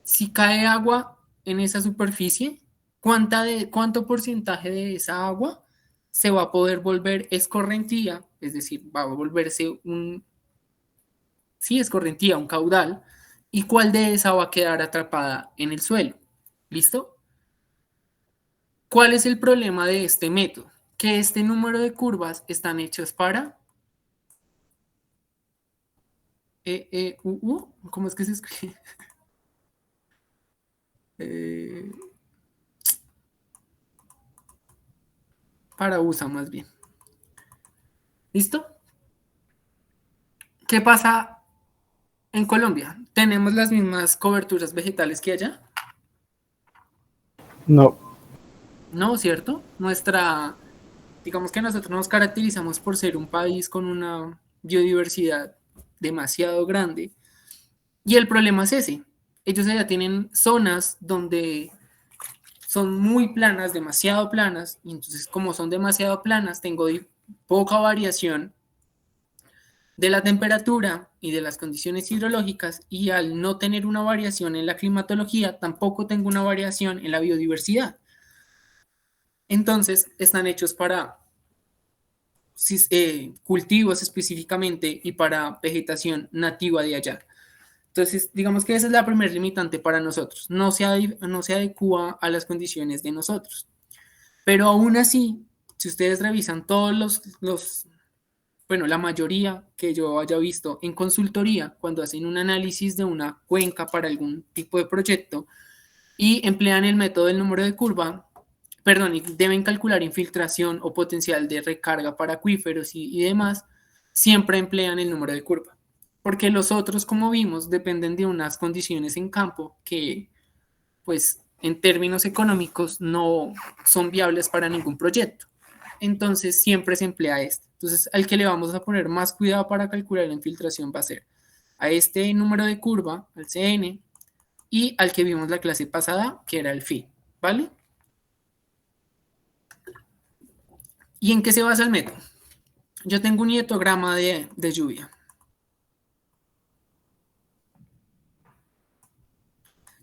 si cae agua en esa superficie, ¿cuánto porcentaje de esa agua se va a poder volver escorrentía? Es decir, va a volverse escorrentía, un caudal, y cuál de esa va a quedar atrapada en el suelo. ¿Listo? ¿Cuál es el problema de este método? Que este número de curvas están hechos para ¿cómo es que se escribe? Para USA más bien. ¿Listo? ¿Qué pasa en Colombia? ¿Tenemos las mismas coberturas vegetales que allá? No, No, ¿cierto? Digamos que nosotros nos caracterizamos por ser un país con una biodiversidad demasiado grande. Y el problema es ese. Ellos allá tienen zonas donde son muy planas, demasiado planas, y entonces como son demasiado planas, tengo poca variación de la temperatura y de las condiciones hidrológicas, y al no tener una variación en la climatología, tampoco tengo una variación en la biodiversidad. Entonces, están hechos para cultivos específicamente y para vegetación nativa de allá. Entonces, digamos que esa es la primera limitante para nosotros. No se adecua a las condiciones de nosotros. Pero aún así, si ustedes revisan todos la mayoría que yo haya visto en consultoría, cuando hacen un análisis de una cuenca para algún tipo de proyecto y emplean el método del número de curva, y deben calcular infiltración o potencial de recarga para acuíferos y demás, siempre emplean el número de curva. Porque los otros, como vimos, dependen de unas condiciones en campo que, pues, en términos económicos no son viables para ningún proyecto. Entonces, siempre se emplea este. Entonces, al que le vamos a poner más cuidado para calcular la infiltración va a ser a este número de curva, al CN, y al que vimos la clase pasada, que era el phi, ¿vale? ¿Y en qué se basa el método? Yo tengo un hietograma de lluvia,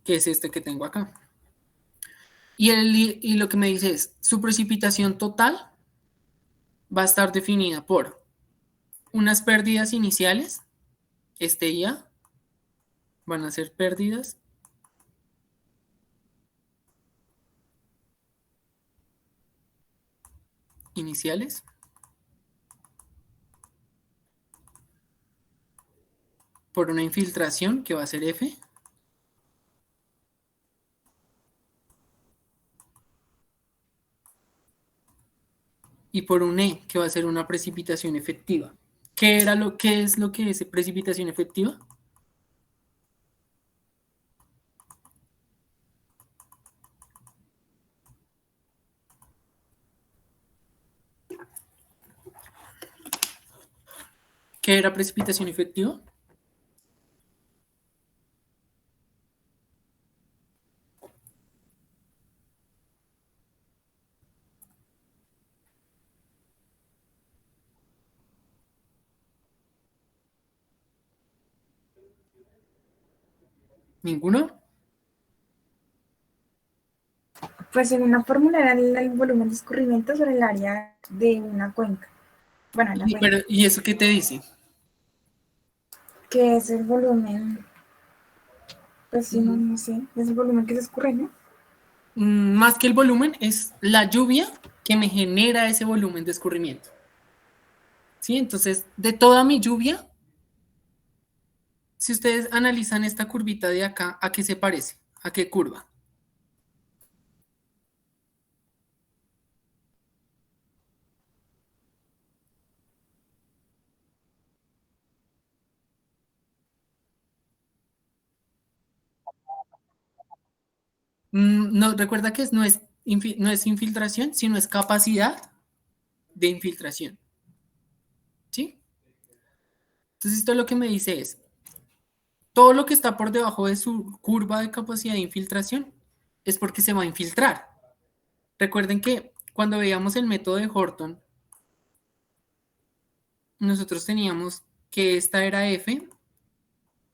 que es este que tengo acá. Y lo que me dice es, su precipitación total va a estar definida por unas pérdidas iniciales, este IA, van a ser pérdidas iniciales, por una infiltración que va a ser F, y por un E, que va a ser una precipitación efectiva. ¿Qué es lo que es precipitación efectiva? ¿Qué era precipitación efectiva? ¿Ninguno? Pues según la fórmula era el volumen de escurrimiento sobre el área de una cuenca. Bueno, la cuenca, ¿Y eso qué te dice? que es el volumen, pues sí, no sé, es el volumen que se escurre, ¿no? Más que el volumen, es la lluvia que me genera ese volumen de escurrimiento. ¿Sí? Entonces, de toda mi lluvia, si ustedes analizan esta curvita de acá, ¿a qué se parece? ¿A qué curva? No, recuerda que no es infiltración, sino es capacidad de infiltración. ¿Sí? Entonces, esto lo que me dice es, todo lo que está por debajo de su curva de capacidad de infiltración es porque se va a infiltrar. Recuerden que cuando veíamos el método de Horton, nosotros teníamos que esta era F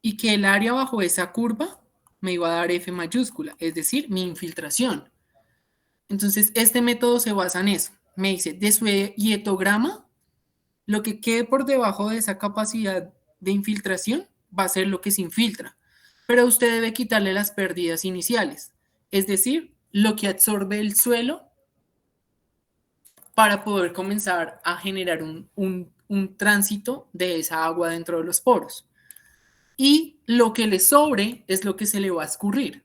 y que el área bajo esa curva me iba a dar F mayúscula, es decir, mi infiltración. Entonces, este método se basa en eso. Me dice, de su hietograma, lo que quede por debajo de esa capacidad de infiltración va a ser lo que se infiltra. Pero usted debe quitarle las pérdidas iniciales, es decir, lo que absorbe el suelo para poder comenzar a generar un tránsito de esa agua dentro de los poros. Y lo que le sobre es lo que se le va a escurrir.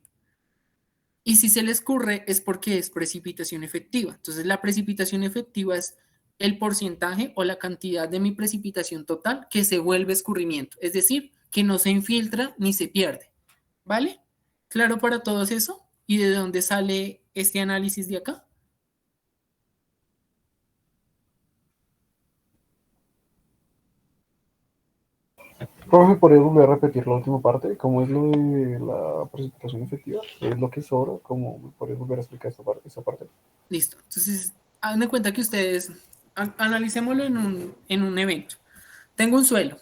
Y si se le escurre es porque es precipitación efectiva. Entonces la precipitación efectiva es el porcentaje o la cantidad de mi precipitación total que se vuelve escurrimiento. Es decir, que no se infiltra ni se pierde. ¿Vale? ¿Claro para todos eso? ¿Y de dónde sale este análisis de acá? Profe, ¿podría volver a repetir la última parte? ¿Cómo es lo de la precipitación efectiva? ¿Qué es lo que sobra? ¿Cómo me podrías volver a explicar esa parte? Listo. Entonces, hagan de cuenta que ustedes, analicémoslo en un evento. Tengo un suelo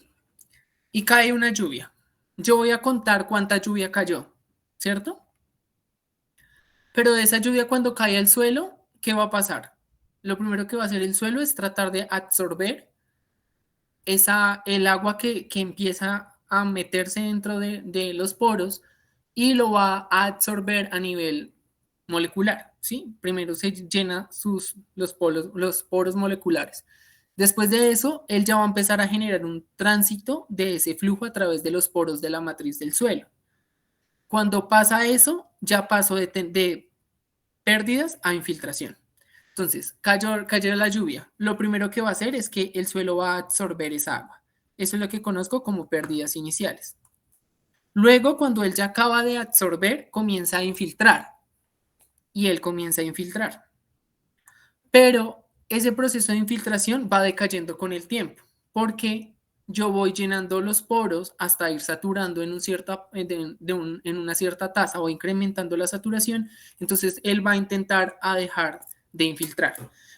y cae una lluvia. Yo voy a contar cuánta lluvia cayó, ¿cierto? Pero de esa lluvia cuando cae al suelo, ¿qué va a pasar? Lo primero que va a hacer el suelo es tratar de absorber el agua que empieza a meterse dentro de los poros y lo va a absorber a nivel molecular, ¿sí? Primero se llena los poros moleculares. Después de eso, él ya va a empezar a generar un tránsito de ese flujo a través de los poros de la matriz del suelo. Cuando pasa eso, ya pasó de pérdidas a infiltración. Entonces, cayó la lluvia. Lo primero que va a hacer es que el suelo va a absorber esa agua. Eso es lo que conozco como pérdidas iniciales. Luego, cuando él ya acaba de absorber, comienza a infiltrar. Y él comienza a infiltrar. Pero ese proceso de infiltración va decayendo con el tiempo, porque yo voy llenando los poros hasta ir saturando en una cierta tasa o incrementando la saturación. Entonces, él va a intentar dejar de infiltrar.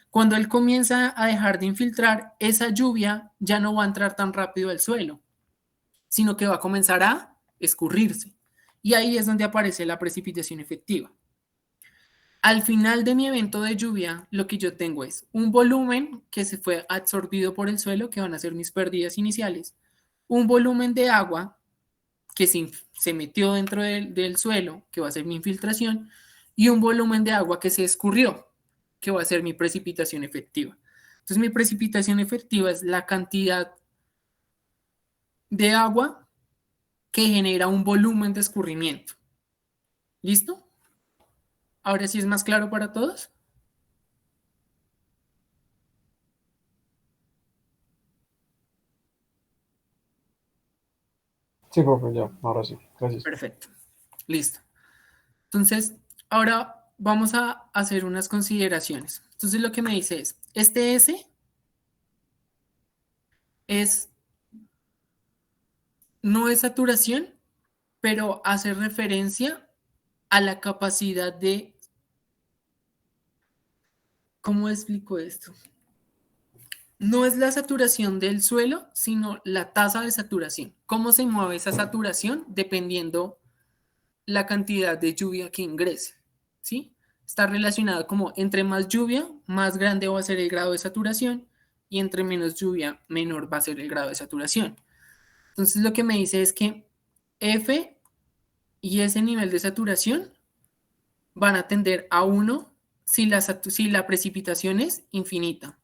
Cuando él comienza a dejar de infiltrar, esa lluvia ya no va a entrar tan rápido al suelo, sino que va a comenzar a escurrirse. Y ahí es donde aparece la precipitación efectiva. Al final de mi evento de lluvia, lo que yo tengo es un volumen que se fue absorbido por el suelo, que van a ser mis pérdidas iniciales, un volumen de agua que se metió dentro del suelo, que va a ser mi infiltración, y un volumen de agua que se escurrió, que va a ser mi precipitación efectiva. Entonces, mi precipitación efectiva es la cantidad de agua que genera un volumen de escurrimiento. ¿Listo? ¿Ahora sí es más claro para todos? Sí, profe, ya, ahora sí. Gracias. Perfecto. Listo. Entonces, ahora vamos a hacer unas consideraciones. Entonces, lo que me dice es, este S no es saturación, pero hace referencia a la capacidad de, ¿cómo explico esto? No es la saturación del suelo, sino la tasa de saturación. ¿Cómo se mueve esa saturación? Dependiendo la cantidad de lluvia que ingrese, ¿sí? Está relacionado como entre más lluvia, más grande va a ser el grado de saturación y entre menos lluvia, menor va a ser el grado de saturación. Entonces lo que me dice es que F y ese nivel de saturación van a tender a 1 si la precipitación es infinita.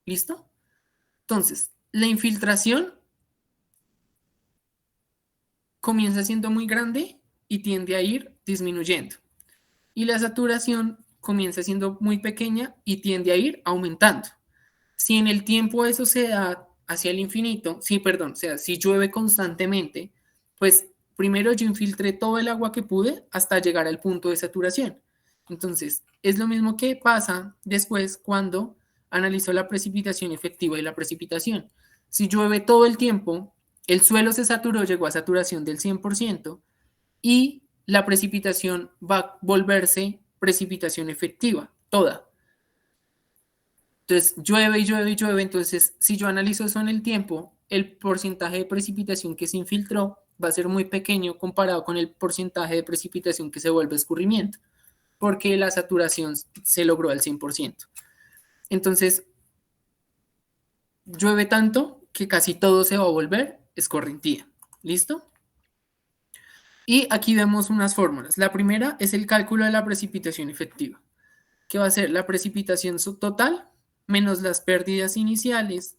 ¿Listo? Entonces, la infiltración comienza siendo muy grande y tiende a ir disminuyendo. Y la saturación comienza siendo muy pequeña y tiende a ir aumentando. Si en el tiempo eso se da hacia el infinito, o sea, si llueve constantemente, pues primero yo infiltré todo el agua que pude hasta llegar al punto de saturación. Entonces, es lo mismo que pasa después cuando analizo la precipitación efectiva y la precipitación. Si llueve todo el tiempo, el suelo se saturó, llegó a saturación del 100% y la precipitación va a volverse precipitación efectiva, toda. Entonces, llueve y llueve y llueve. Entonces, si yo analizo eso en el tiempo, el porcentaje de precipitación que se infiltró va a ser muy pequeño comparado con el porcentaje de precipitación que se vuelve escurrimiento, porque la saturación se logró al 100%. Entonces, llueve tanto que casi todo se va a volver escorrentía. ¿Listo? Y aquí vemos unas fórmulas. La primera es el cálculo de la precipitación efectiva, que va a ser la precipitación total menos las pérdidas iniciales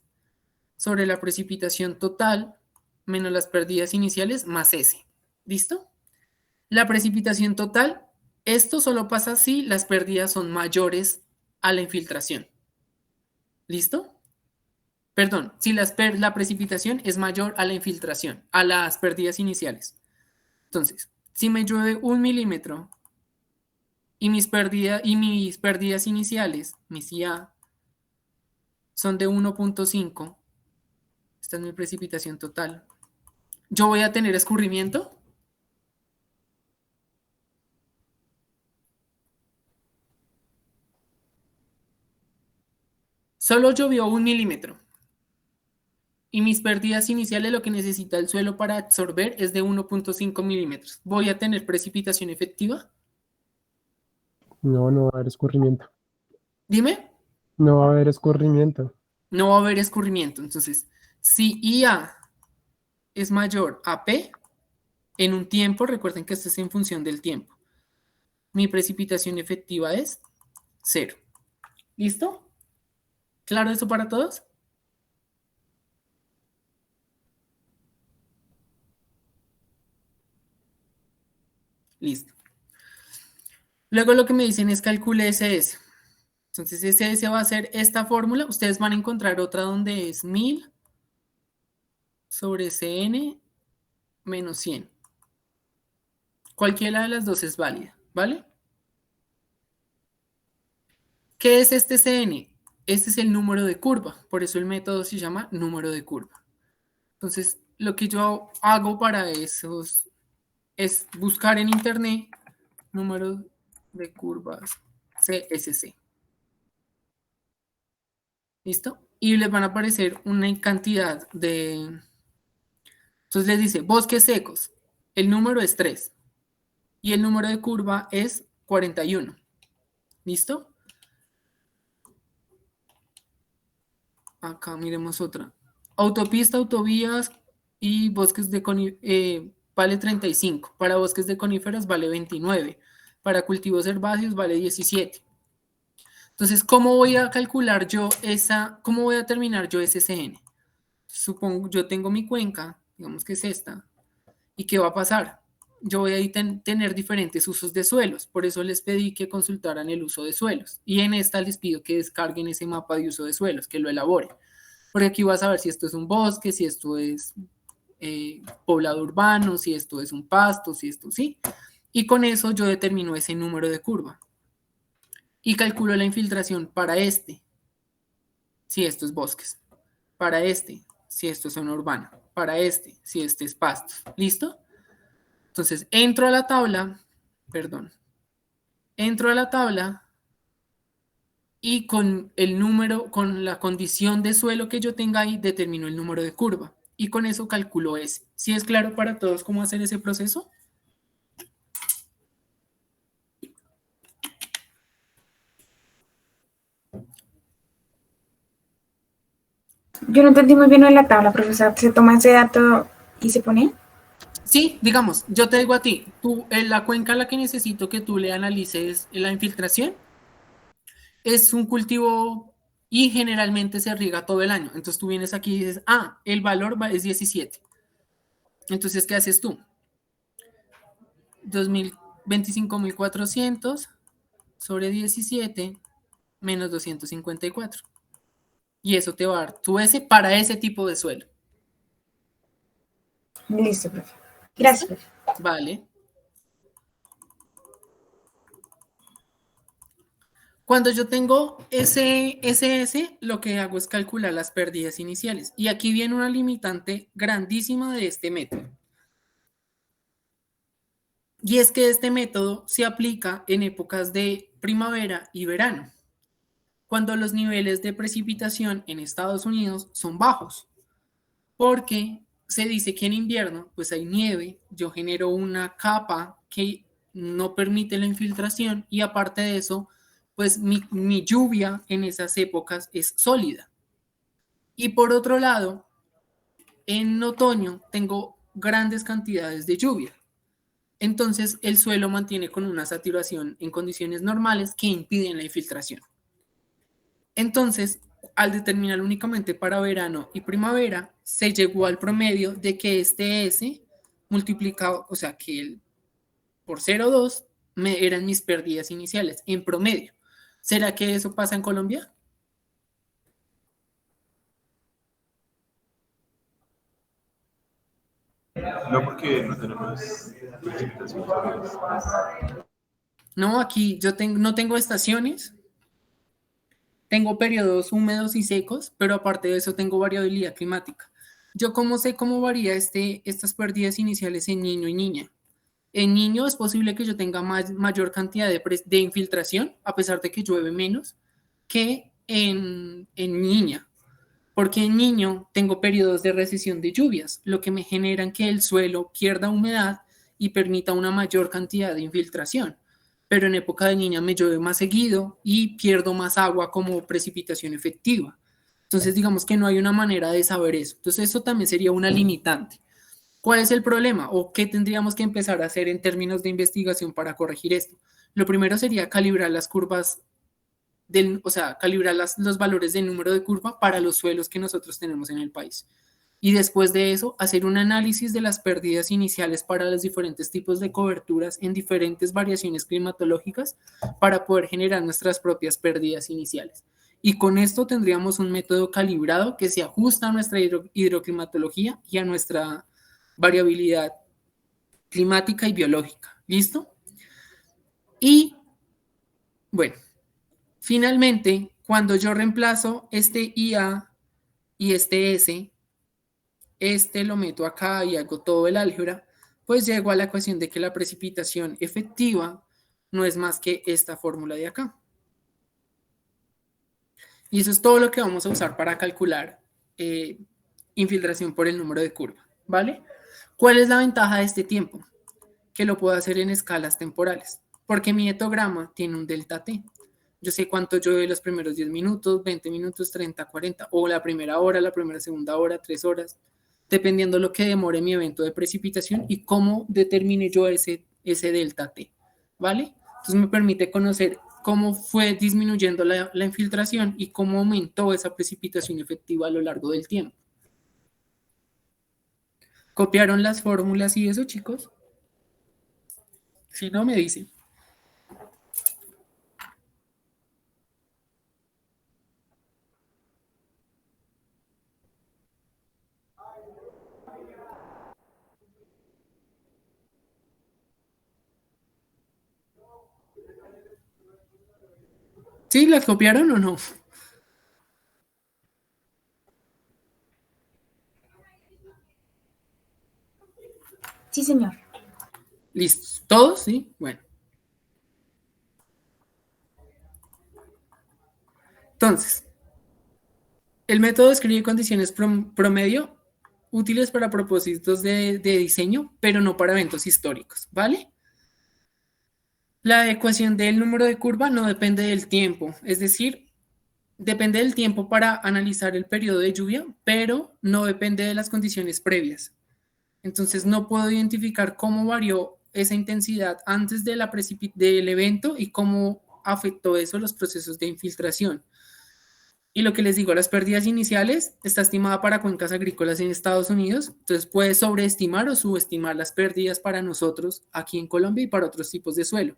sobre la precipitación total menos las pérdidas iniciales más S. ¿Listo? La precipitación total, esto solo pasa si las pérdidas son mayores a la infiltración. ¿Listo? Perdón, si la precipitación es mayor a la infiltración, a las pérdidas iniciales. Entonces, si me llueve 1 milímetro y mis pérdidas iniciales, mis IA, son de 1.5, esta es mi precipitación total, ¿yo voy a tener escurrimiento? Solo llovió 1 milímetro. Y mis pérdidas iniciales, lo que necesita el suelo para absorber es de 1.5 milímetros. ¿Voy a tener precipitación efectiva? No, no va a haber escurrimiento. Dime. No va a haber escurrimiento. No va a haber escurrimiento. Entonces, si IA es mayor a P en un tiempo, recuerden que esto es en función del tiempo, mi precipitación efectiva es 0. ¿Listo? ¿Claro eso para todos? Listo. Luego lo que me dicen es calcule SS. Entonces SS va a ser esta fórmula. Ustedes van a encontrar otra donde es 1000 sobre Cn menos 100. Cualquiera de las dos es válida, ¿vale? ¿Qué es este Cn? Este es el número de curva. Por eso el método se llama número de curva. Entonces, lo que yo hago para eso es buscar en internet número de curvas CSC. ¿Listo? Y les van a aparecer una cantidad de... Entonces les dice bosques secos. El número es 3. Y el número de curva es 41. ¿Listo? Acá miremos otra. Autopista, autovías y bosques de coníferas vale 35. Para bosques de coníferas vale 29. Para cultivos herbáceos vale 17. Entonces, ¿cómo voy a calcular yo cómo voy a determinar yo ese CN? Supongo, yo tengo mi cuenca, digamos que es esta. ¿Y qué va a pasar? Yo voy a tener diferentes usos de suelos. Por eso les pedí que consultaran el uso de suelos. Y en esta les pido que descarguen ese mapa de uso de suelos, que lo elaboren. Porque aquí vas a ver si esto es un bosque, si esto es poblado urbano, si esto es un pasto, si esto sí. Y con eso yo determino ese número de curva. Y calculo la infiltración para este, si esto es bosques. Para este, si esto es zona urbana. Para este, si este es pastos. ¿Listo? Entonces, entro a la tabla y con el número, con la condición de suelo que yo tenga ahí, determino el número de curva. Y con eso calculo ese. ¿Sí es claro para todos cómo hacer ese proceso? Yo no entendí muy bien lo de la tabla, profesor. ¿Se toma ese dato y se pone? Sí, digamos, yo te digo a ti, tú, en la cuenca a la que necesito que tú le analices la infiltración es un cultivo y generalmente se riega todo el año. Entonces tú vienes aquí y dices, el valor es 17. Entonces, ¿qué haces tú? 25.400 sobre 17 menos 254. Y eso te va a dar tu S para ese tipo de suelo. Listo, profe. Gracias, profe. Vale. Cuando yo tengo ese SS, lo que hago es calcular las pérdidas iniciales. Y aquí viene una limitante grandísima de este método. Y es que este método se aplica en épocas de primavera y verano, cuando los niveles de precipitación en Estados Unidos son bajos, porque se dice que en invierno pues hay nieve, yo genero una capa que no permite la infiltración y aparte de eso, pues mi lluvia en esas épocas es sólida. Y por otro lado, en otoño tengo grandes cantidades de lluvia. Entonces el suelo mantiene con una saturación en condiciones normales que impiden la infiltración. Entonces, al determinar únicamente para verano y primavera, se llegó al promedio de que este S multiplicado, o sea, que por 0,2 eran mis pérdidas iniciales en promedio. ¿Será que eso pasa en Colombia? No, porque no tenemos precipitación. No, aquí yo no tengo estaciones, tengo periodos húmedos y secos, pero aparte de eso tengo variabilidad climática. ¿Yo cómo sé cómo varía estas pérdidas iniciales en niño y niña? En niño es posible que yo tenga mayor cantidad de infiltración, a pesar de que llueve menos, que en niña. Porque en niño tengo periodos de recesión de lluvias, lo que me generan que el suelo pierda humedad y permita una mayor cantidad de infiltración. Pero en época de niña me llueve más seguido y pierdo más agua como precipitación efectiva. Entonces, digamos que no hay una manera de saber eso. Entonces, eso también sería una limitante. ¿Cuál es el problema o qué tendríamos que empezar a hacer en términos de investigación para corregir esto? Lo primero sería calibrar las curvas, o sea, calibrar los valores del número de curva para los suelos que nosotros tenemos en el país. Y después de eso, hacer un análisis de las pérdidas iniciales para los diferentes tipos de coberturas en diferentes variaciones climatológicas para poder generar nuestras propias pérdidas iniciales. Y con esto tendríamos un método calibrado que se ajusta a nuestra hidroclimatología y a nuestra variabilidad climática y biológica. ¿Listo? Y bueno, finalmente, cuando yo reemplazo este IA y este S, lo meto acá y hago todo el álgebra, pues llego a la ecuación de que la precipitación efectiva no es más que esta fórmula de acá. Y eso es todo lo que vamos a usar para calcular infiltración por el número de curva, ¿vale? ¿Cuál es la ventaja de este tiempo? Que lo puedo hacer en escalas temporales, porque mi etograma tiene un delta T. Yo sé cuánto llueve los primeros 10 minutos, 20 minutos, 30, 40, o la primera hora, la primera segunda hora, 3 horas, dependiendo lo que demore mi evento de precipitación y cómo determine yo ese delta T, ¿vale? Entonces me permite conocer cómo fue disminuyendo la infiltración y cómo aumentó esa precipitación efectiva a lo largo del tiempo. ¿Copiaron las fórmulas y eso, chicos? Si no, me dicen. ¿Sí? ¿Las copiaron o no? Sí, señor. ¿Listos? ¿Todos? Sí. Bueno. Entonces, el método describe condiciones promedio útiles para propósitos de diseño, pero no para eventos históricos, ¿vale? La ecuación del número de curva no depende del tiempo, es decir, depende del tiempo para analizar el periodo de lluvia, pero no depende de las condiciones previas. Entonces no puedo identificar cómo varió esa intensidad antes de del evento y cómo afectó eso los procesos de infiltración. Y lo que les digo, las pérdidas iniciales está estimada para cuencas agrícolas en Estados Unidos, entonces puede sobreestimar o subestimar las pérdidas para nosotros aquí en Colombia y para otros tipos de suelo.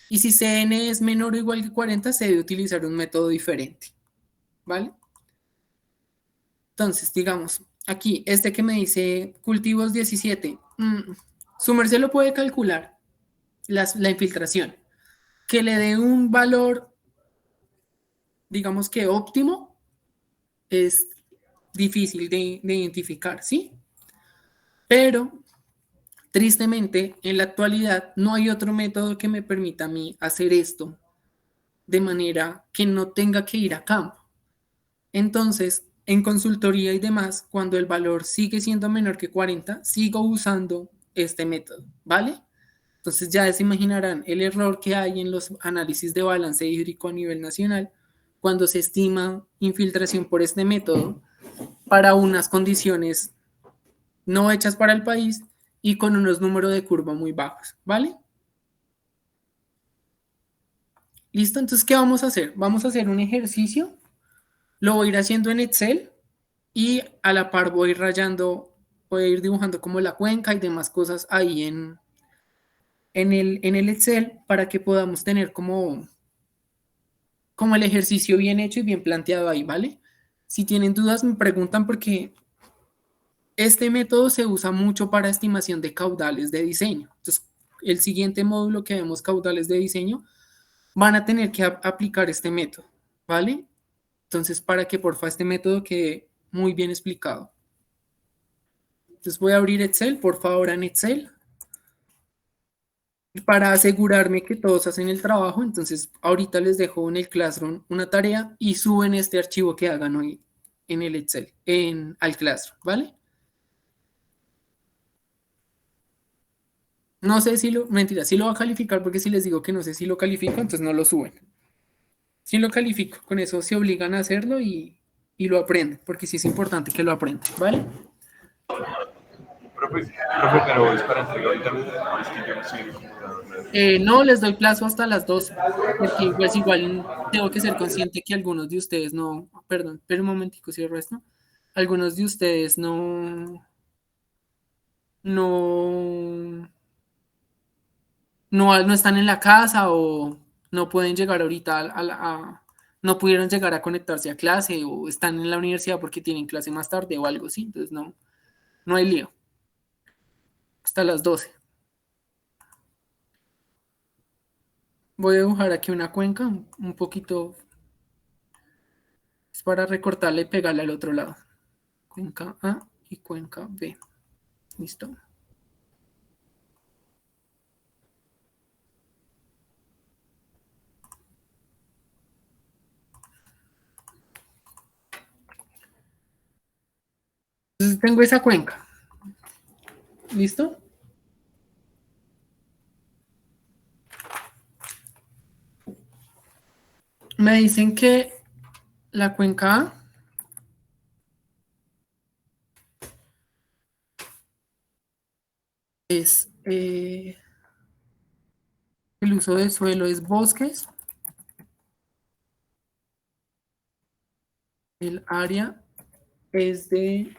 Y si CN es menor o igual que 40, se debe utilizar un método diferente, ¿vale? Entonces, digamos, aquí, este que me dice cultivos 17, su merced lo puede calcular, la infiltración, que le dé un valor, digamos que óptimo, es difícil de identificar, ¿sí? Pero, tristemente, en la actualidad no hay otro método que me permita a mí hacer esto de manera que no tenga que ir a campo. Entonces, en consultoría y demás, cuando el valor sigue siendo menor que 40, sigo usando este método, ¿vale? Entonces ya se imaginarán el error que hay en los análisis de balance hídrico a nivel nacional cuando se estima infiltración por este método para unas condiciones no hechas para el país y con unos números de curva muy bajos, ¿vale? ¿Listo? Entonces, ¿qué vamos a hacer? Vamos a hacer un ejercicio, lo voy a ir haciendo en Excel y a la par voy rayando, voy a ir dibujando como la cuenca y demás cosas ahí en el Excel para que podamos tener como el ejercicio bien hecho y bien planteado ahí, ¿vale? Si tienen dudas me preguntan porque este método se usa mucho para estimación de caudales de diseño. Entonces, el siguiente módulo que vemos, caudales de diseño, van a tener que aplicar este método, ¿vale? Entonces, para que porfa este método quede muy bien explicado. Entonces voy a abrir Excel, por favor, en Excel. Para asegurarme que todos hacen el trabajo, entonces ahorita les dejo en el Classroom una tarea y suben este archivo que hagan hoy en el Excel, al Classroom, ¿vale? No sé si mentira, sí lo va a calificar porque si les digo que no sé si lo califico, entonces no lo suben. Sí lo califico, con eso se obligan a hacerlo y lo aprenden, porque sí es importante que lo aprendan, ¿vale? Profe, pero es para entregar ahorita mismo, es que yo no soy el computador. No, les doy plazo hasta las 12, porque pues igual tengo que ser consciente que algunos de ustedes no, perdón, pero un momentico, cierro esto. Algunos de ustedes no, no están en la casa o no pueden llegar ahorita no pudieron llegar a conectarse a clase o están en la universidad porque tienen clase más tarde o algo así, entonces no hay lío. Hasta las 12. Voy a dibujar aquí una cuenca un poquito. Es para recortarla y pegarla al otro lado. Cuenca A y cuenca B. ¿Listo? Entonces tengo esa cuenca. ¿Listo? Me dicen que la cuenca A es el uso de suelo es bosques. El área es de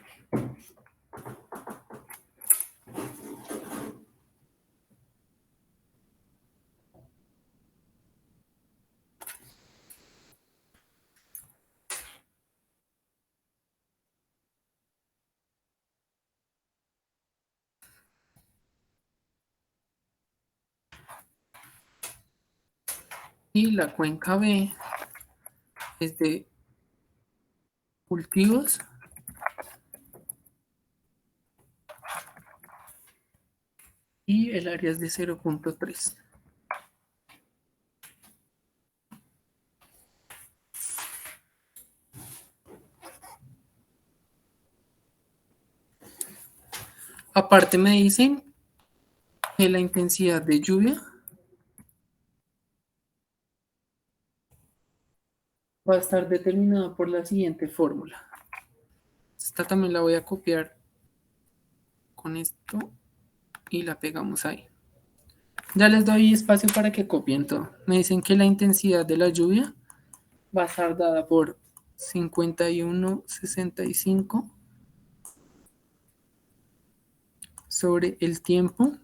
y la cuenca B es de cultivos y el área es de 0.3. Aparte me dicen que la intensidad de lluvia va a estar determinada por la siguiente fórmula. Esta también la voy a copiar con esto y la pegamos ahí. Ya les doy espacio para que copien todo. Me dicen que la intensidad de la lluvia va a estar dada por 51,65 sobre el tiempo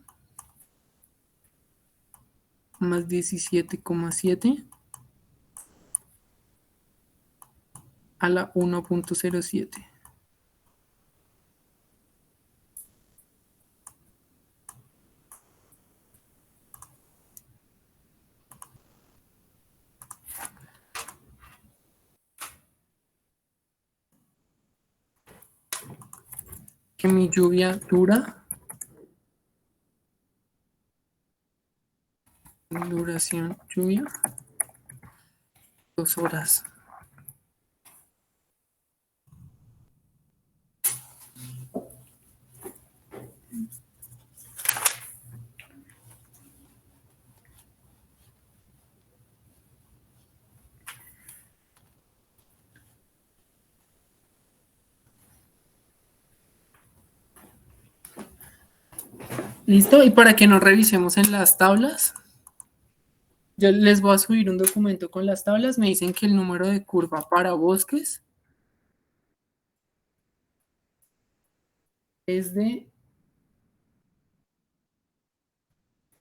más 17,7 a la 1,07. Que mi lluvia dura, duración lluvia, 2 horas. ¿Listo? Y para que nos revisemos en las tablas, yo les voy a subir un documento con las tablas. Me dicen que el número de curva para bosques es de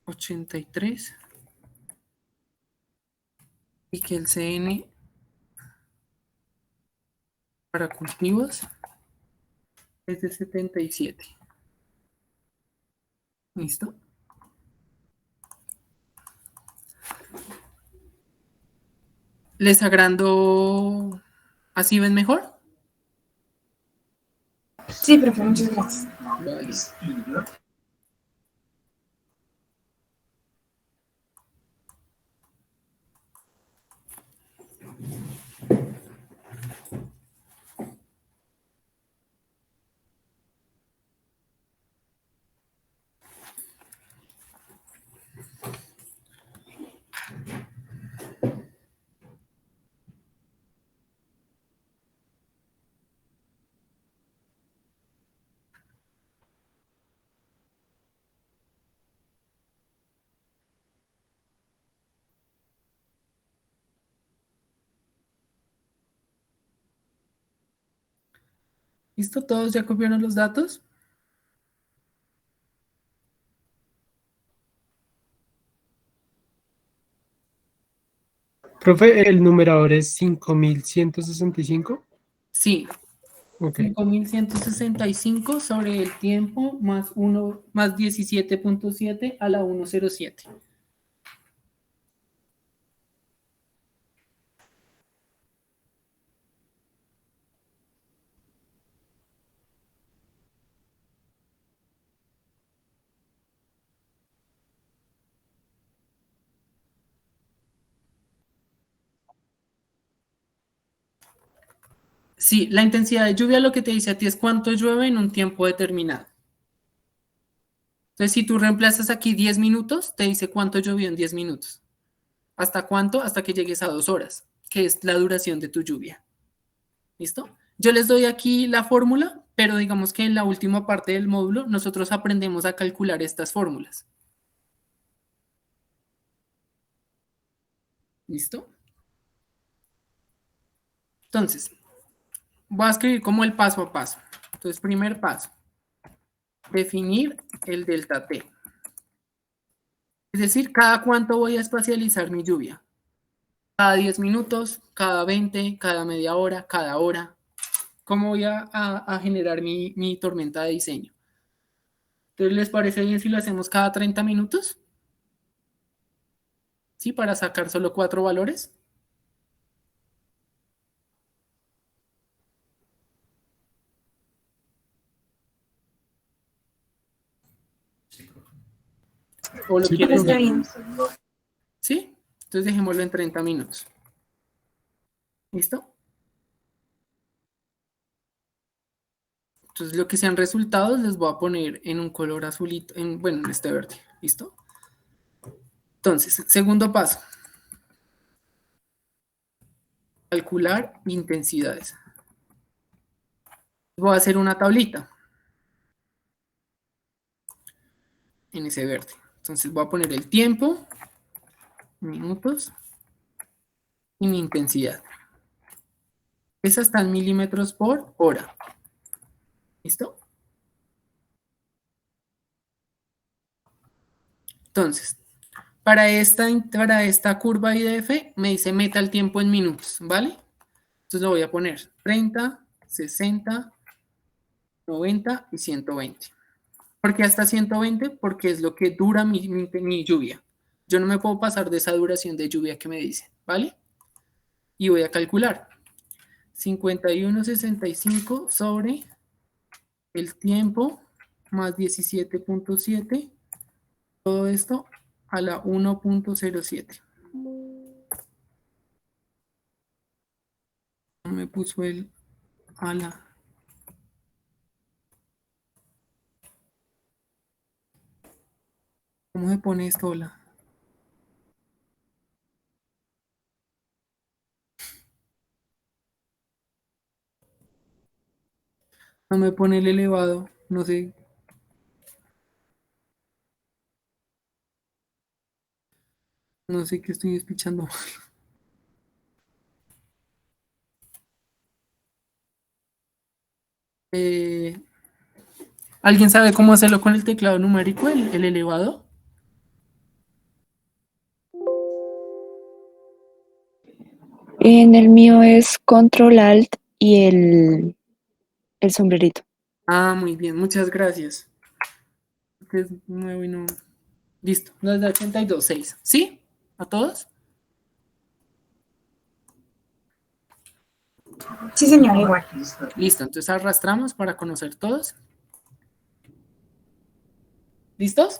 83 y que el CN para cultivos es de 77. ¿Listo? ¿Les agrando? ¿Así ven mejor? Sí, profe, muchas gracias. Vale. ¿Listo? ¿Todos ya copiaron los datos? Profe, el numerador es 5165. Sí, Ok. 5165 sobre el tiempo más 1 más 17,7 a la 107. Sí, la intensidad de lluvia lo que te dice a ti es cuánto llueve en un tiempo determinado. Entonces, si tú reemplazas aquí 10 minutos, te dice cuánto llovió en 10 minutos. ¿Hasta cuánto? Hasta que llegues a 2 horas, que es la duración de tu lluvia. ¿Listo? Yo les doy aquí la fórmula, pero digamos que en la última parte del módulo nosotros aprendemos a calcular estas fórmulas. ¿Listo? Entonces, voy a escribir como el paso a paso. Entonces, primer paso, definir el delta T. Es decir, cada cuánto voy a espacializar mi lluvia. Cada 10 minutos, cada 20, cada media hora, cada hora. ¿Cómo voy a generar mi tormenta de diseño? Entonces, ¿les parece bien si lo hacemos cada 30 minutos? ¿Sí? Para sacar solo 4 valores. ¿O lo Sí, quieren Está ya? bien. ¿Sí? Entonces dejémoslo en 30 minutos. ¿Listo? Entonces lo que sean resultados les voy a poner en un color azulito, bueno, en este verde. ¿Listo? Entonces, segundo paso. Calcular intensidades. Voy a hacer una tablita. ese verde. Entonces voy a poner el tiempo, minutos, y mi intensidad. Esa está en milímetros por hora. ¿Listo? Entonces, para esta curva IDF me dice meta el tiempo en minutos, ¿vale? Entonces lo voy a poner 30, 60, 90 y 120. ¿Por qué hasta 120? Porque es lo que dura mi lluvia. Yo no me puedo pasar de esa duración de lluvia que me dice, ¿vale? Y voy a calcular 51,65 sobre el tiempo más 17,7, todo esto a la 1,07. No me puso el a la... ¿Cómo se pone esto? Hola. No me pone el elevado, no sé. No sé qué estoy escuchando. ¿Alguien sabe cómo hacerlo con el teclado numérico, el elevado? En el mío es Control Alt y el sombrerito. Ah, muy bien, muchas gracias. Este es nuevo y no... Listo, nos da 82,6. ¿Sí? ¿A todos? Sí, señor, igual. Listo, entonces arrastramos para conocer todos. ¿Listos?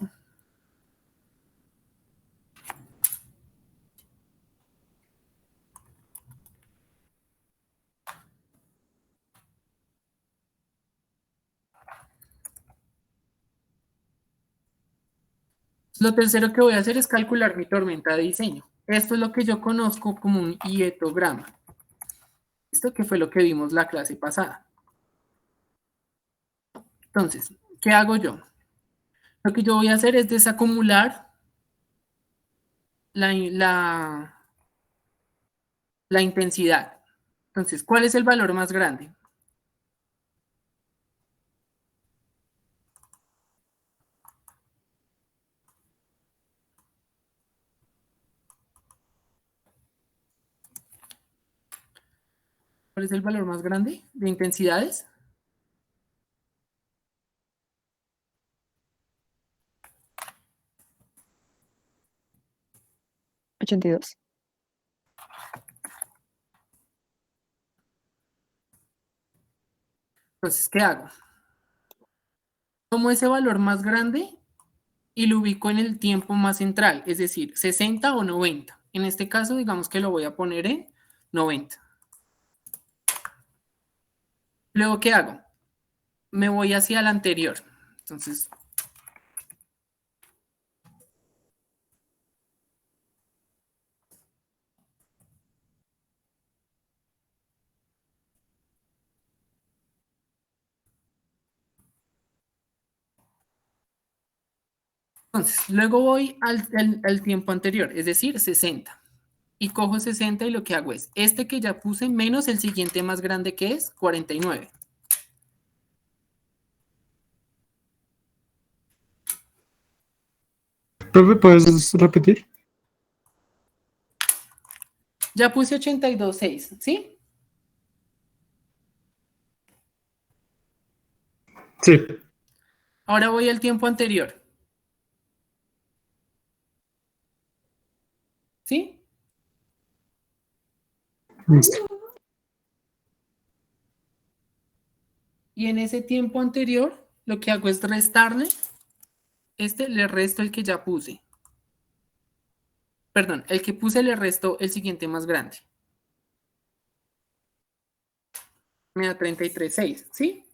Lo tercero que voy a hacer es calcular mi tormenta de diseño. Esto es lo que yo conozco como un hietograma. Esto que fue lo que vimos la clase pasada. Entonces, ¿qué hago yo? Lo que yo voy a hacer es desacumular la intensidad. Entonces, ¿cuál es el valor más grande? ¿Cuál es el valor más grande de intensidades? ¿82? Entonces, ¿qué hago? Tomo ese valor más grande y lo ubico en el tiempo más central, es decir, 60 o 90. En este caso, digamos que lo voy a poner en 90. Luego, ¿qué hago? Me voy hacia el anterior. Entonces, luego voy al tiempo anterior, es decir, 60. Y cojo 60 y lo que hago es este que ya puse menos el siguiente más grande que es 49. Profe, ¿puedes repetir? Ya puse 82,6, ¿sí? Sí. Ahora voy al tiempo anterior. ¿Sí? Listo. Y en ese tiempo anterior, lo que hago es restarle. Le resto el que ya puse. Perdón, el que puse le resto el siguiente más grande. Me da 33,6, ¿sí?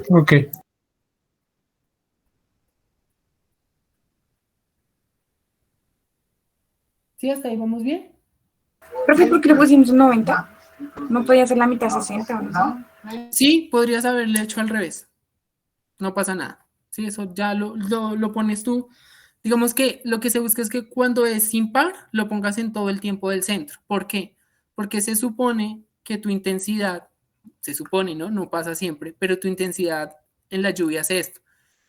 Ok. ¿Sí? ¿Hasta ahí vamos bien? Profe, ¿por qué le pusimos un 90? No podía ser la mitad 60, ¿no? Sí, podrías haberle hecho al revés. No pasa nada. Sí, eso ya lo pones tú. Digamos que lo que se busca es que cuando es impar, lo pongas en todo el tiempo del centro. ¿Por qué? Porque se supone que tu intensidad, se supone, ¿no? No pasa siempre, pero tu intensidad en la lluvia es esto.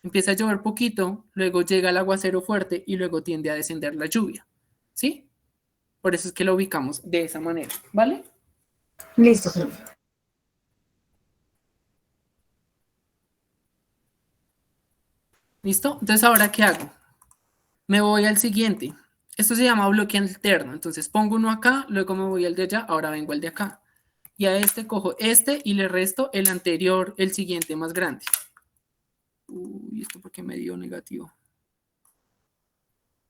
Empieza a llover poquito, luego llega el aguacero fuerte y luego tiende a descender la lluvia. ¿Sí? Por eso es que lo ubicamos de esa manera, ¿vale? Listo. ¿Listo? Entonces, ¿ahora qué hago? Me voy al siguiente. Esto se llama bloque alterno. Entonces pongo uno acá, luego me voy al de allá, ahora vengo al de acá. Y a este cojo este y le resto el anterior, el siguiente más grande. Uy, ¿esto por qué me dio negativo?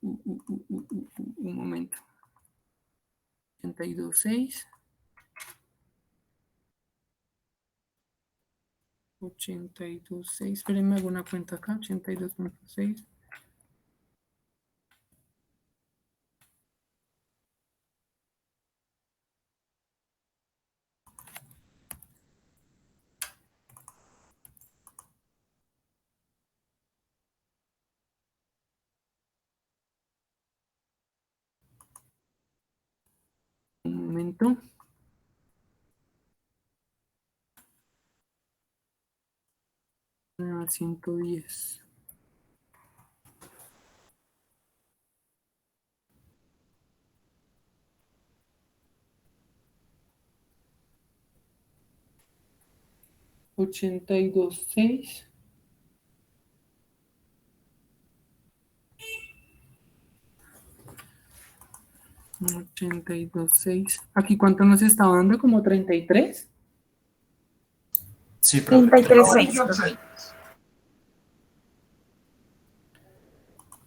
Un momento. 82.6. 82.6. Espérenme, hago una cuenta acá. 82.6. Un momento. Voy a dar 110. Ochenta y dos seis. Ochenta y dos seis. ¿Aquí cuánto nos está dando? ¿Como 33? Sí, profe. 33.6.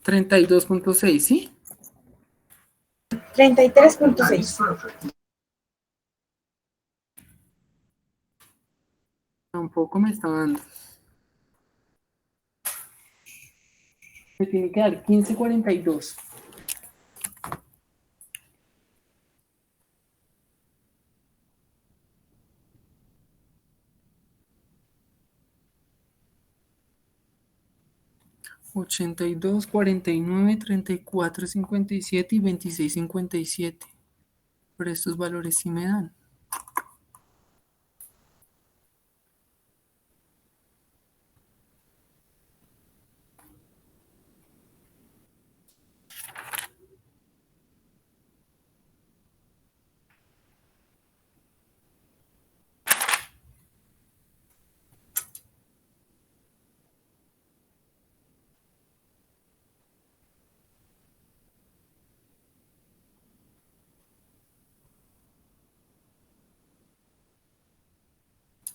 32.6, ¿sí? 33.6. Tampoco me está dando. Me tiene que dar 15.42. Ochenta y dos, 49, 34, 57 y 26.57. Pero estos valores sí me dan.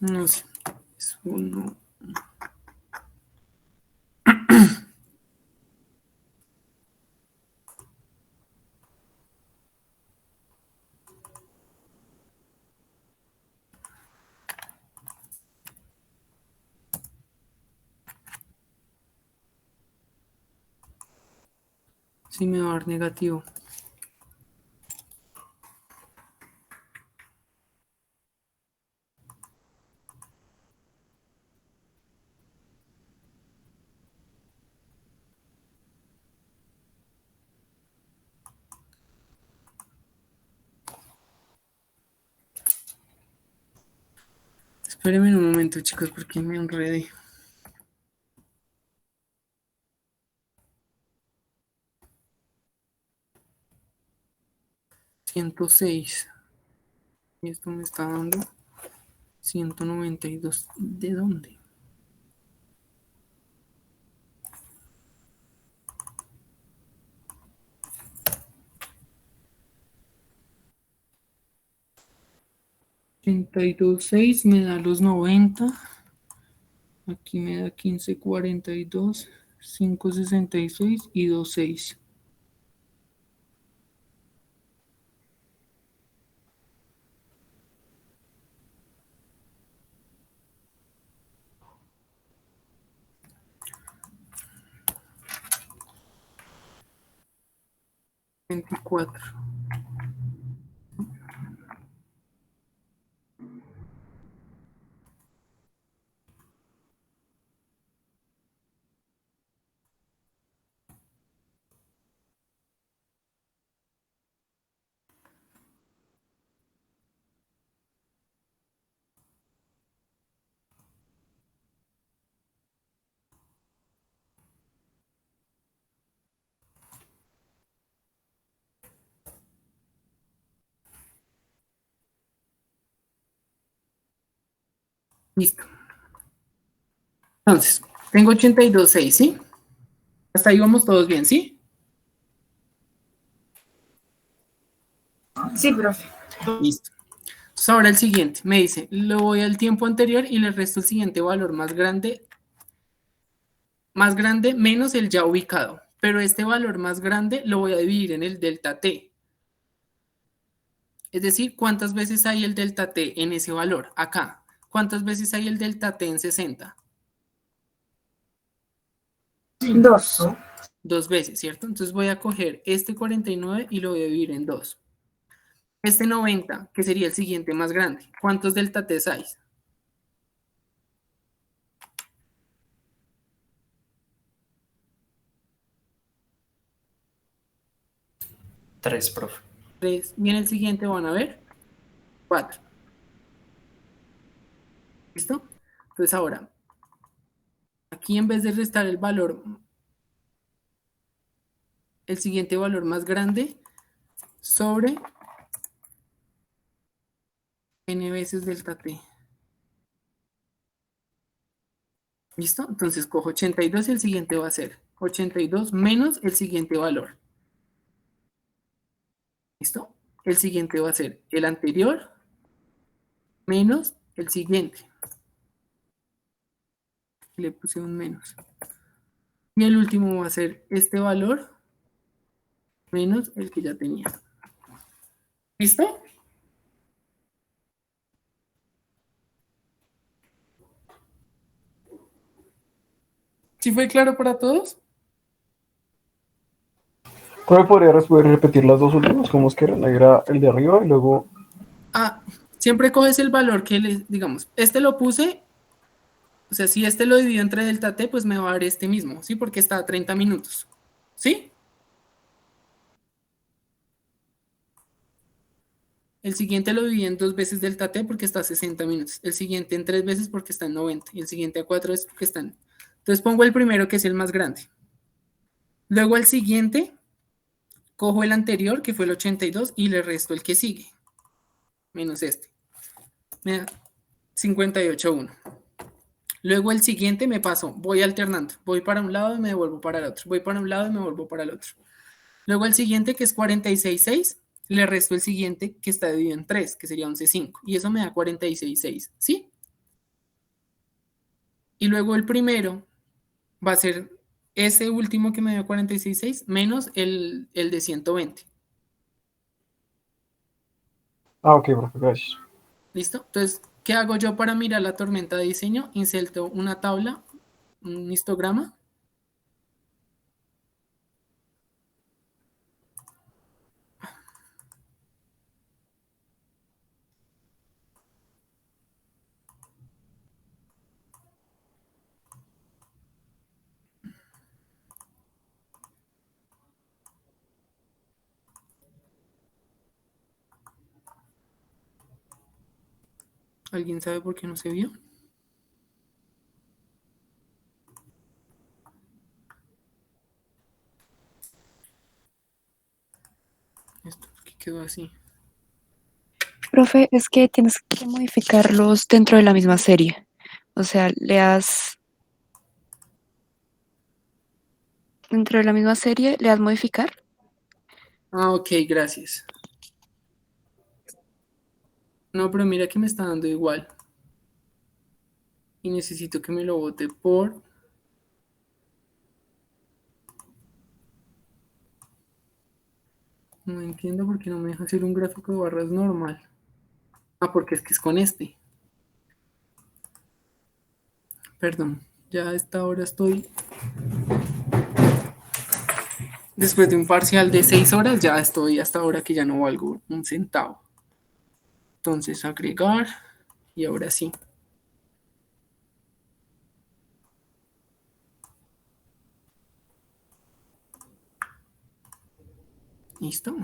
No sé. Es uno. Sí me va a dar negativo. Espérenme un momento, chicos, porque me enredé. Ciento seis. Y esto me está dando 192. ¿De dónde? Ochenta y dos seis me da los 90. Aquí me da 15.42, 5.66 y 2.6. Veinticuatro. Listo. Entonces, tengo 82,6, ¿sí? Hasta ahí vamos todos bien, ¿sí? Sí, profe. Listo. Entonces ahora el siguiente, me dice, le voy al tiempo anterior y le resto el siguiente valor más grande menos el ya ubicado. Pero este valor más grande lo voy a dividir en el delta t. Es decir, ¿cuántas veces hay el delta t en ese valor? Acá. ¿Cuántas veces hay el delta t en 60? 2. 2 veces, ¿cierto? Entonces voy a coger este 49 y lo voy a dividir en 2. Este 90, que sería el siguiente más grande. ¿Cuántos delta t hay? 3, profe. 3. Viene el siguiente, van a ver. 4. ¿Listo? Entonces ahora, aquí en vez de restar el valor, el siguiente valor más grande sobre n veces delta t. ¿Listo? Entonces cojo 82 y el siguiente va a ser 82 menos el siguiente valor. ¿Listo? El siguiente va a ser el anterior menos el siguiente. Le puse un menos. Y el último va a ser este valor menos el que ya tenía. ¿Listo? ¿Sí fue claro para todos? ¿Cómo podría repetir las dos últimas? ¿Cómo es que eran? Ahí era el de arriba y luego... Ah, siempre coges el valor que les, digamos, este lo puse, o sea, si este lo divido entre delta t, pues me va a dar este mismo, ¿sí? Porque está a 30 minutos, ¿sí? El siguiente lo dividí en 2 veces delta t porque está a 60 minutos. El siguiente en 3 veces porque está en 90. Y el siguiente a 4 veces porque están. Entonces pongo el primero que es el más grande. Luego el siguiente, cojo el anterior que fue el 82 y le resto el que sigue. Menos este. Me da 58,1. Luego el siguiente me paso, voy alternando. Voy para un lado y me devuelvo para el otro. Voy para un lado y me vuelvo para el otro. Luego el siguiente que es 46,6. Le resto el siguiente que está dividido en 3, que sería 11,5. Y eso me da 46,6, ¿sí? Y luego el primero va a ser ese último que me dio 46,6 menos el de 120. Ah, ok, profe, gracias. ¿Listo? Entonces, ¿qué hago yo para mirar la tormenta de diseño? Inserto una tabla, un histograma. ¿Alguien sabe por qué no se vio? Esto, ¿por qué quedó así? Profe, es que tienes que modificarlos dentro de la misma serie. O sea, dentro de la misma serie, le das modificar. Ah, ok, gracias. No, pero mira que me está dando igual. Y necesito que me lo bote por... No entiendo por qué no me deja hacer un gráfico de barras normal. Ah, porque es que es con este. Perdón, ya a esta hora estoy... Después de un parcial de 6 horas, ya estoy hasta ahora que ya no valgo un centavo. Entonces, agregar. Y ahora sí. ¿Listo?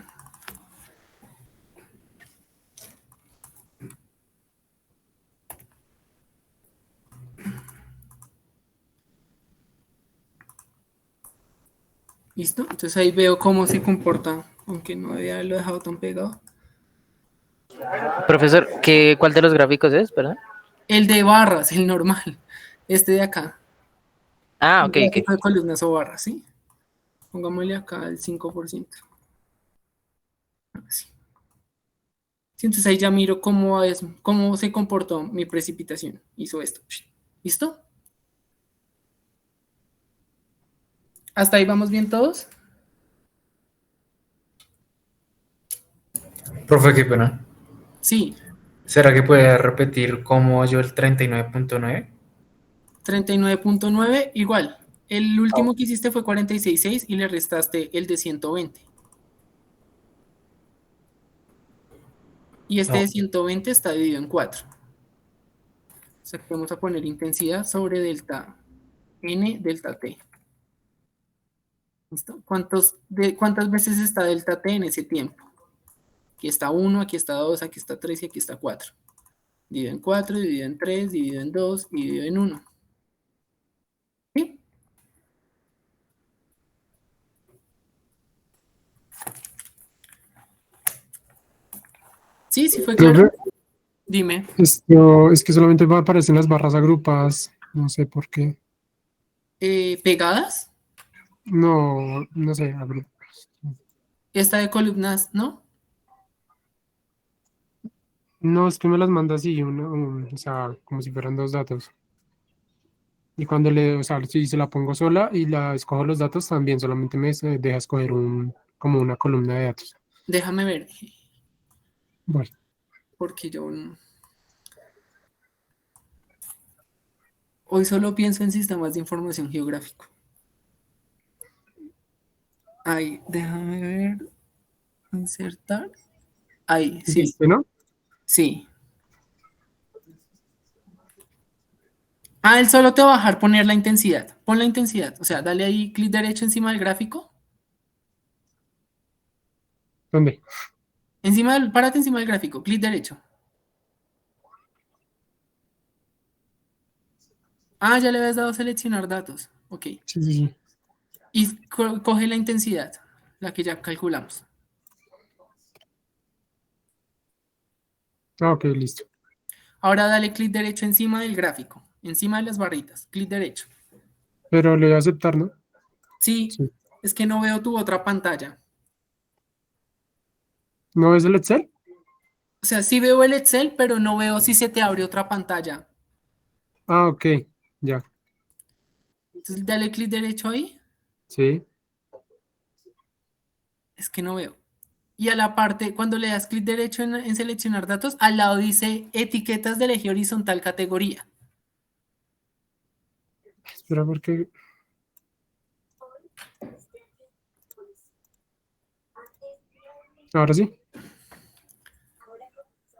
¿Listo? Entonces ahí veo cómo se comporta, aunque no debía haberlo dejado tan pegado. Profesor, ¿cuál de los gráficos es, verdad? El de barras, el normal. Este de acá. Ah, El ok, ok. gráfico de columnas o barras, ¿sí? Pongámosle acá el 5%. Así. Sí, entonces ahí ya miro cómo se comportó mi precipitación. Hizo esto. ¿Listo? ¿Hasta ahí vamos bien todos? Profe, qué pena. Sí, ¿Será que puede repetir cómo yo el 39.9? 39.9, igual. El último que hiciste fue 46.6 y le restaste el de 120. Y este No. de 120 está dividido en 4. O sea que vamos a poner intensidad sobre delta N, delta T. ¿Listo? ¿Cuántas veces está delta T en ese tiempo? Aquí está 1, aquí está 2, aquí está 3 y aquí está 4. Dividido en 4, dividido en 3, dividido en 2 y dividido en 1. ¿Sí? Sí, sí fue claro. Profe, Dime. esto es que solamente aparecen las barras agrupadas, no sé por qué. ¿Pegadas? No, no sé, agrupadas. Esta de columnas, ¿no? No, es que me las manda así, o sea, como si fueran dos datos. Y cuando o sea, si se la pongo sola y la escojo los datos, también solamente me deja escoger como una columna de datos. Déjame ver. Bueno, Porque hoy solo pienso en sistemas de información geográfico. Ahí, déjame ver. Insertar. Ahí, sí. ¿viste, no? Sí. Ah, él solo te va a dejar poner la intensidad. Pon la intensidad. O sea, dale ahí clic derecho encima del gráfico. ¿Dónde? Párate encima del gráfico. Clic derecho. Ah, ya le habías dado a seleccionar datos. Ok. Sí, sí, sí. Y coge la intensidad, la que ya calculamos. Ah, ok, listo. Ahora dale clic derecho encima del gráfico. Encima de las barritas. Clic derecho. Pero le voy a aceptar, ¿no? Sí, Sí. es que no veo tu otra pantalla. ¿No es el Excel? O sea, sí veo el Excel, pero no veo si se te abre otra pantalla. Ah, ok, ya. Entonces dale clic derecho ahí. Sí. Es que no veo. Y a la parte, cuando le das clic derecho en seleccionar datos, al lado dice etiquetas del eje horizontal categoría. Espera, porque. Ahora sí.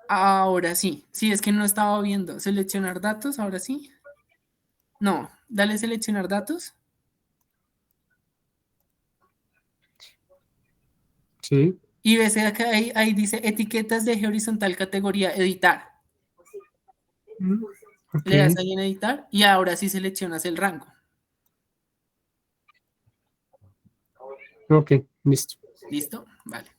Ahora sí. Sí, es que no estaba viendo. Seleccionar datos, ahora sí. No, dale seleccionar datos. Sí. Y ves que ahí dice etiquetas de eje horizontal categoría editar. Ok. Le das ahí en editar y ahora sí seleccionas el rango. Ok, listo. ¿Listo? Vale.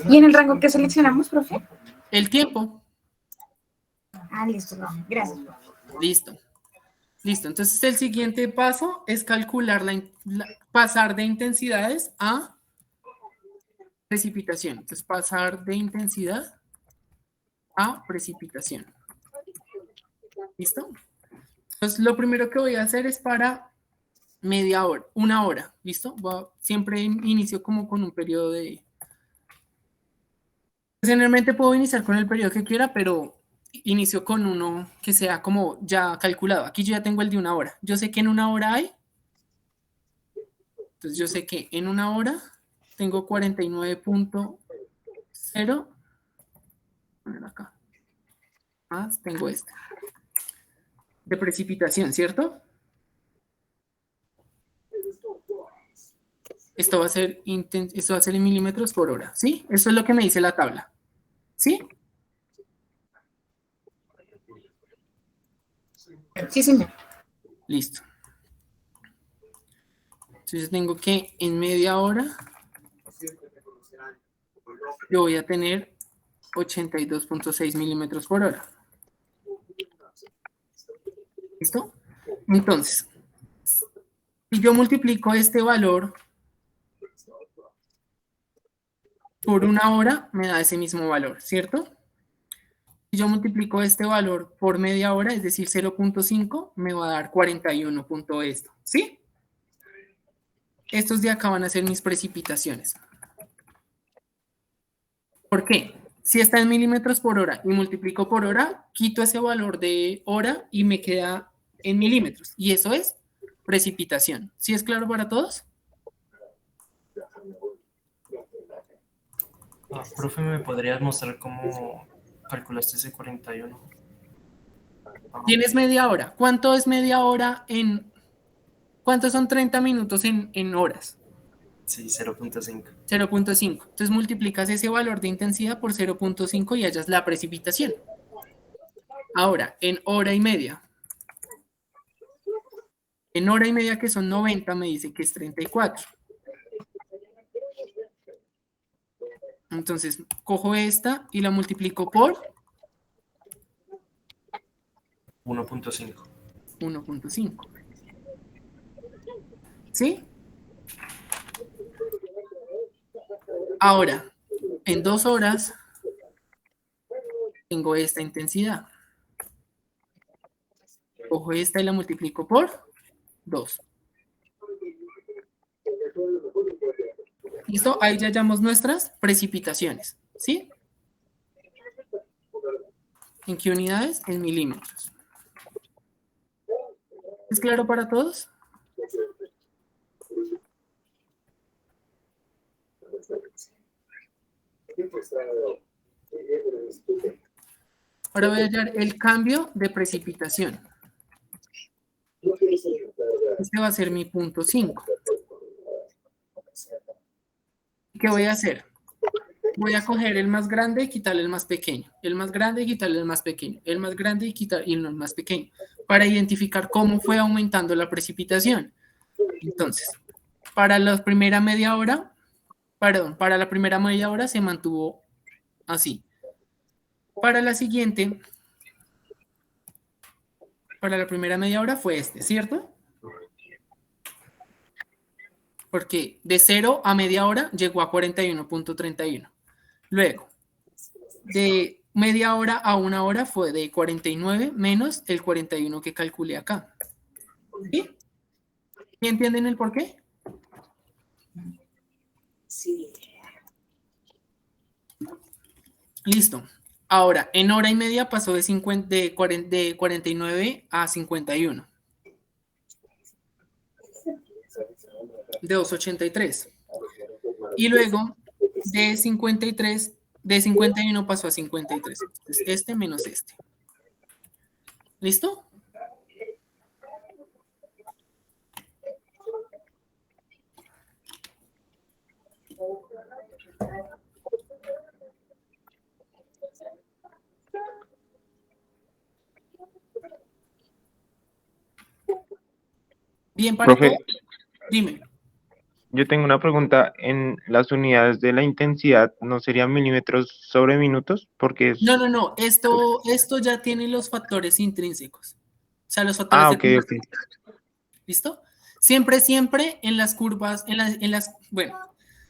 ¿Y en el rango que seleccionamos, profe? El tiempo. Ah, listo, profe. Gracias, profe. Listo. Listo. Entonces el siguiente paso es calcular pasar de intensidades a precipitación. Entonces pasar de intensidad a precipitación. ¿Listo? Entonces lo primero que voy a hacer es para media hora, 1 hora. ¿Listo? Siempre inicio como con un periodo de... Generalmente puedo iniciar con el periodo que quiera, pero inicio con uno que sea como ya calculado. Aquí yo ya tengo el de 1 hora. Yo sé que en 1 hora hay. Entonces yo sé que en 1 hora tengo 49.0. Poner acá. Más tengo este. De precipitación, ¿cierto? Esto va a ser en milímetros por hora, ¿sí? Eso es lo que me dice la tabla, ¿sí? Sí, señor. Listo. Entonces tengo que en media hora yo voy a tener 82.6 milímetros por hora. ¿Listo? Entonces, si yo multiplico este valor por una hora, me da ese mismo valor, ¿cierto? Si yo multiplico este valor por media hora, es decir, 0.5, me va a dar 41 punto esto, ¿sí? Estos de acá van a ser mis precipitaciones. ¿Por qué? Si está en milímetros por hora y multiplico por hora, quito ese valor de hora y me queda en milímetros. Y eso es precipitación. ¿Sí es claro para todos? Profe, ¿me podrías mostrar cómo calculaste ese 41? Tienes media hora. ¿Cuánto es media hora en... ¿Cuántos son 30 minutos en horas? Sí, 0.5. 0.5. Entonces multiplicas ese valor de intensidad por 0.5 y hallas la precipitación. Ahora, en hora y media. En hora y media, que son 90, me dice que es 34. Entonces, cojo esta y la multiplico por 1.5. 1.5. ¿Sí? Ahora, en 2 horas, tengo esta intensidad. Cojo esta y la multiplico por 2. ¿Listo? Ahí ya hallamos nuestras precipitaciones, ¿sí? ¿En qué unidades? En milímetros. ¿Es claro para todos? Ahora voy a hallar el cambio de precipitación. Este va a ser mi punto 5. ¿Qué voy a hacer? Voy a coger el más grande y quitarle el más pequeño. El más grande y quitarle el más pequeño. El más grande y quitarle el más pequeño. Para identificar cómo fue aumentando la precipitación. Entonces, para la primera media hora se mantuvo así. Para la siguiente, para la primera media hora fue este, ¿cierto? Porque de 0 a media hora llegó a 41.31. Luego, de media hora a una hora fue de 49 menos el 41 que calculé acá. ¿Sí? ¿Sí entienden el por qué? Sí. Listo. Ahora, en hora y media pasó de 49 a 51. De 283. Y luego, de 53, de 51 pasó a 53. Entonces, este menos este. ¿Listo? Bien, para Profe, todo. Dime. yo tengo una pregunta. ¿En las unidades de la intensidad no serían milímetros sobre minutos? Porque es... No. Esto ya tiene los factores intrínsecos. O sea, los factores de ok. conversión. ¿Listo? Siempre en las curvas, bueno,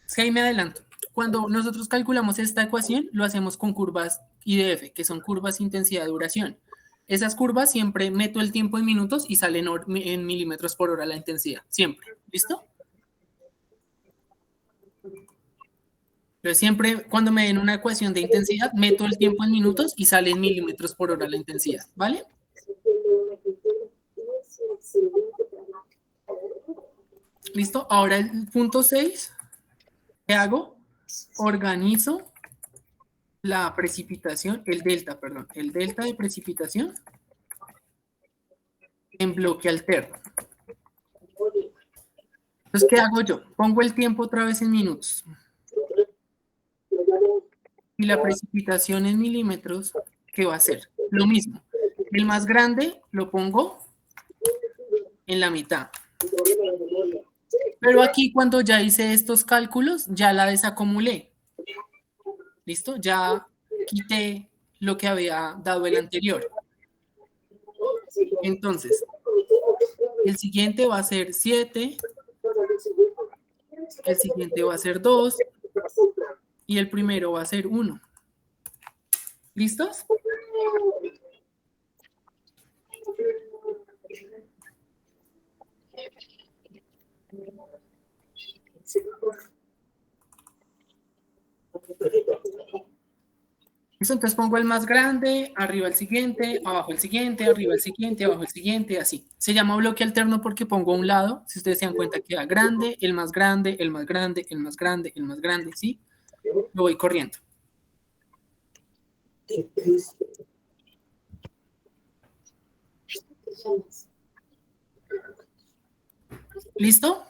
es que ahí me adelanto. Cuando nosotros calculamos esta ecuación, lo hacemos con curvas IDF, que son curvas intensidad-duración. Esas curvas siempre meto el tiempo en minutos y salen en milímetros por hora la intensidad. Siempre. ¿Listo? Pero siempre cuando me den una ecuación de intensidad, meto el tiempo en minutos y sale en milímetros por hora la intensidad. ¿Vale? ¿Listo? Ahora el punto 6, ¿qué hago? Organizo la precipitación, el delta de precipitación en bloque alterno. Entonces, ¿qué hago yo? Pongo el tiempo otra vez en minutos. Y la precipitación en milímetros, ¿qué va a hacer? Lo mismo. El más grande lo pongo en la mitad. Pero aquí cuando ya hice estos cálculos, ya la desacumulé. ¿Listo? Ya quité lo que había dado el anterior. Entonces, el siguiente va a ser 7, el siguiente va a ser 2 y el primero va a ser 1. ¿Listos? ¿Listo? Entonces pongo el más grande, arriba el siguiente, abajo el siguiente, arriba el siguiente, abajo el siguiente, así. Se llama bloque alterno porque pongo a un lado, si ustedes se dan cuenta, queda grande, el más grande, el más grande, el más grande, el más grande, ¿sí? Lo voy corriendo. ¿Listo?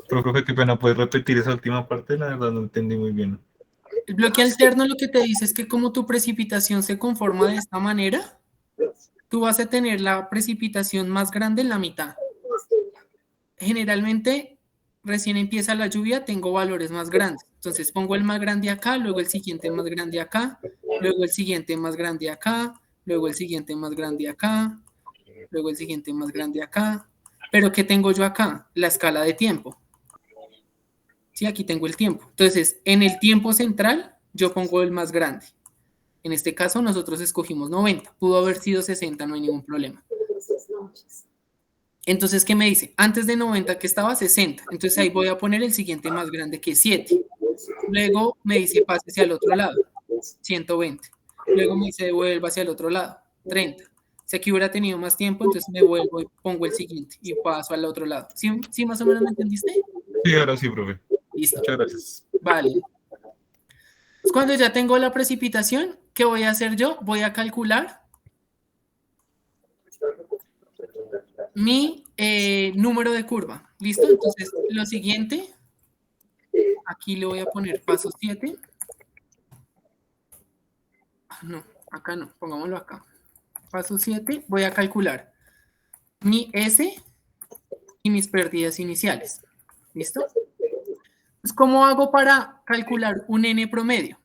Profe, qué pena, ¿puedes repetir esa última parte? La verdad no entendí muy bien. El bloque alterno lo que te dice es que como tu precipitación se conforma de esta manera, tú vas a tener la precipitación más grande en la mitad. Generalmente, recién empieza la lluvia, tengo valores más grandes. Entonces pongo el más grande acá, luego el siguiente más grande acá, luego el siguiente más grande acá, luego el siguiente más grande acá, luego el siguiente más grande acá. Pero ¿qué tengo yo acá? La escala de tiempo. Sí, aquí tengo el tiempo. Entonces, en el tiempo central, yo pongo el más grande. En este caso, nosotros escogimos 90. Pudo haber sido 60, no hay ningún problema. Entonces, ¿qué me dice? Antes de 90 que estaba 60. Entonces ahí voy a poner el siguiente más grande que es 7. Luego me dice pase hacia el otro lado, 120. Luego me dice devuelva hacia el otro lado, 30. Si aquí hubiera tenido más tiempo, entonces me vuelvo y pongo el siguiente y paso al otro lado. ¿Sí, sí más o menos me entendiste? Sí, ahora sí, profe. Listo. Muchas gracias. Vale. Pues cuando ya tengo la precipitación, ¿qué voy a hacer yo? Voy a calcular mi número de curva. ¿Listo? Entonces, lo siguiente, aquí le voy a poner paso 7. No, acá no, pongámoslo acá. Paso 7, voy a calcular mi S y mis pérdidas iniciales. ¿Listo? Pues, ¿cómo hago para calcular un N promedio?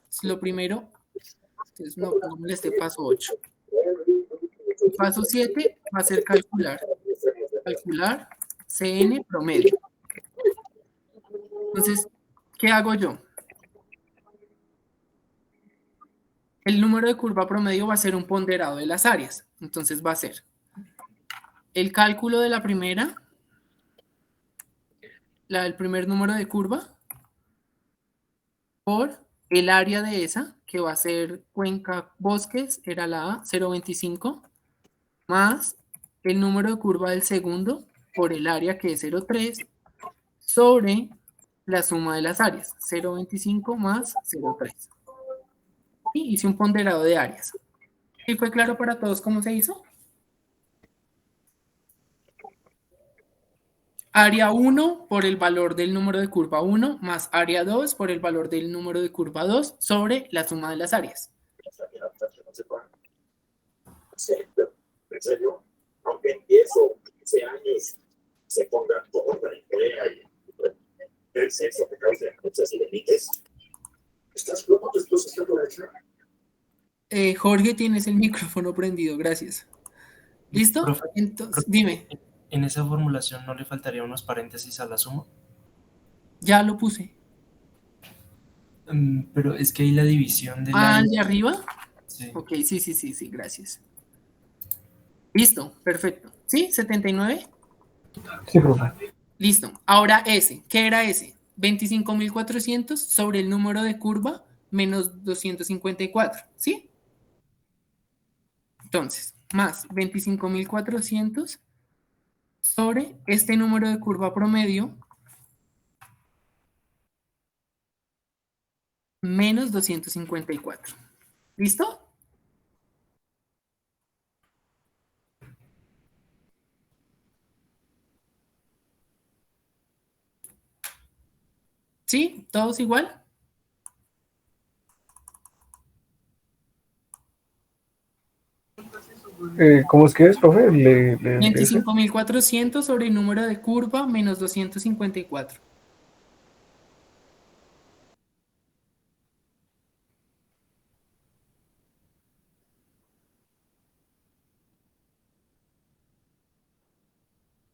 Pues, lo primero, entonces no, pongámosle este paso 8. El paso 7 va a ser calcular CN promedio. Entonces, ¿qué hago yo? El número de curva promedio va a ser un ponderado de las áreas. Entonces va a ser el cálculo de la primera, el primer número de curva, por el área de esa, que va a ser Cuenca Bosques, era la A, 0.25, más el número de curva del segundo, por el área que es 0.3, sobre la suma de las áreas, 0.25 más 0.3. Y hice un ponderado de áreas. ¿Sí fue claro para todos cómo se hizo? Área 1 por el valor del número de curva 1 más área 2 por el valor del número de curva 2 sobre la suma de las áreas. En serio, aunque en 10 o 15 años se ponga toda la idea y el sexo que causa muchas límites, estás loco, tu esposa está por allá. Jorge, tienes el micrófono prendido, gracias. ¿Listo? Profe, Entonces, dime. ¿En esa formulación no le faltaría unos paréntesis a la suma? Ya lo puse. Pero es que hay la división de Ah, la... ¿el de arriba? Sí. Ok, sí, gracias. Listo, perfecto. ¿Sí? ¿79? Sí, profe. Listo. Ahora S. ¿Qué era S? 25.400 sobre el número de curva menos 254. ¿Sí? Entonces, más 25.400 sobre este número de curva promedio menos 254. ¿Listo? ¿Sí? ¿Todos igual? ¿Cómo es que es, profe? ¿Le ese? 25.400 sobre el número de curva menos 254.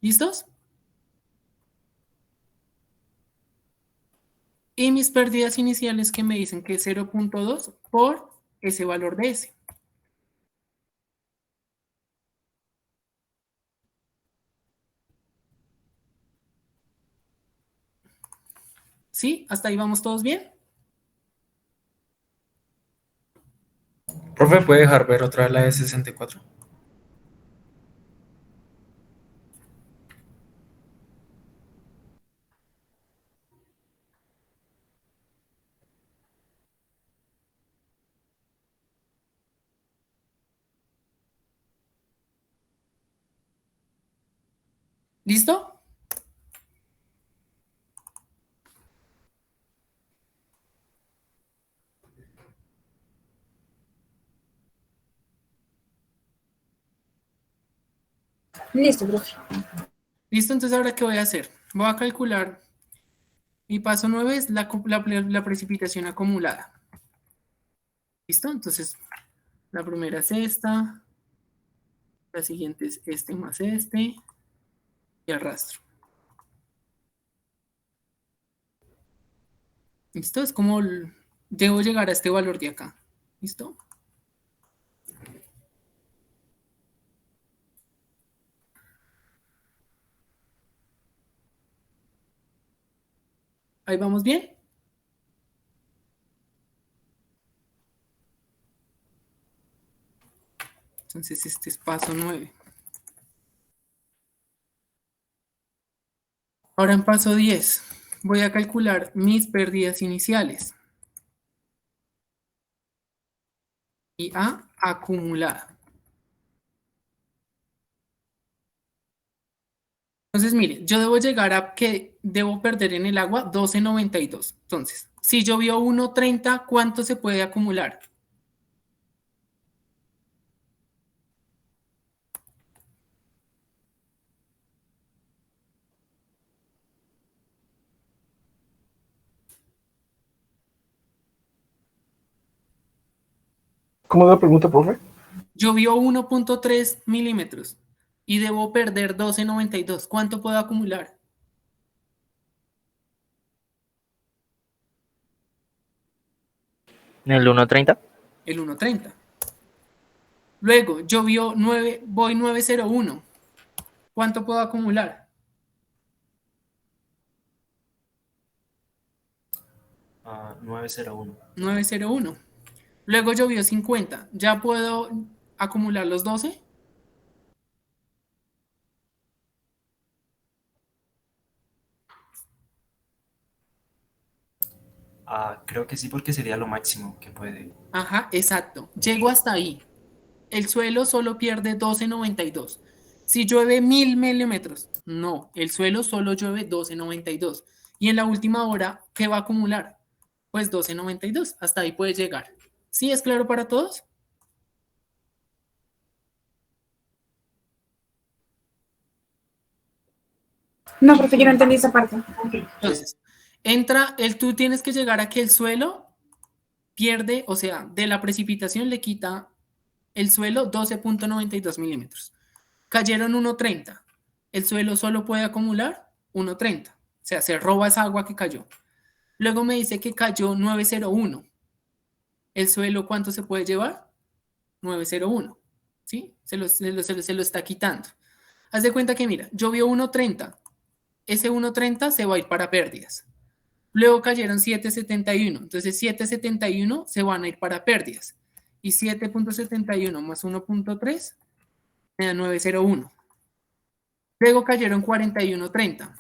¿Listos? Y mis pérdidas iniciales que me dicen que es 0.2 por ese valor de S. ¿Sí? ¿Hasta ahí vamos todos bien? Profe, ¿puede dejar ver otra vez la de 64? ¿Listo? Listo, profe. ¿Listo? Entonces, ¿ahora qué voy a hacer? Voy a calcular. Mi paso 9 es la precipitación acumulada. ¿Listo? Entonces, la primera es esta. La siguiente es este más este. Y arrastro. ¿Listo? Es como debo llegar a este valor de acá. ¿Listo? ¿Ahí vamos bien? Entonces, este es paso 9. Ahora en paso 10, voy a calcular mis pérdidas iniciales. Y A acumulada. Entonces, mire, yo debo llegar a que debo perder en el agua 12.92. Entonces, si llovió 1.30, ¿cuánto se puede acumular? ¿Cómo es la pregunta, profe? Llovió 1.3 milímetros y debo perder 12.92. ¿Cuánto puedo acumular? ¿El 1.30? El 1.30. Luego, llovió 9, voy 9.01. ¿Cuánto puedo acumular? 901. 9.01. Luego llovió 50. ¿Ya puedo acumular los 12? Creo que sí, porque sería lo máximo que puede. Ajá, exacto. Llego hasta ahí. El suelo solo pierde 12.92. Si llueve 1.000 milímetros, no, el suelo solo llueve 12.92. Y en la última hora, ¿qué va a acumular? Pues 12.92. Hasta ahí puede llegar. ¿Sí es claro para todos? No, profe, yo no entendí esa parte. Entonces, tú tienes que llegar a que el suelo pierde, o sea, de la precipitación le quita el suelo 12.92 milímetros. Cayeron 1.30. El suelo solo puede acumular 1.30. O sea, se roba esa agua que cayó. Luego me dice que cayó 9.01. ¿El suelo cuánto se puede llevar? 9.01. ¿Sí? Se lo está quitando. Haz de cuenta que, mira, llovió 1.30. Ese 1.30 se va a ir para pérdidas. Luego cayeron 7.71. Entonces 7.71 se van a ir para pérdidas. Y 7.71 más 1.3 me da 9.01. Luego cayeron 41.30.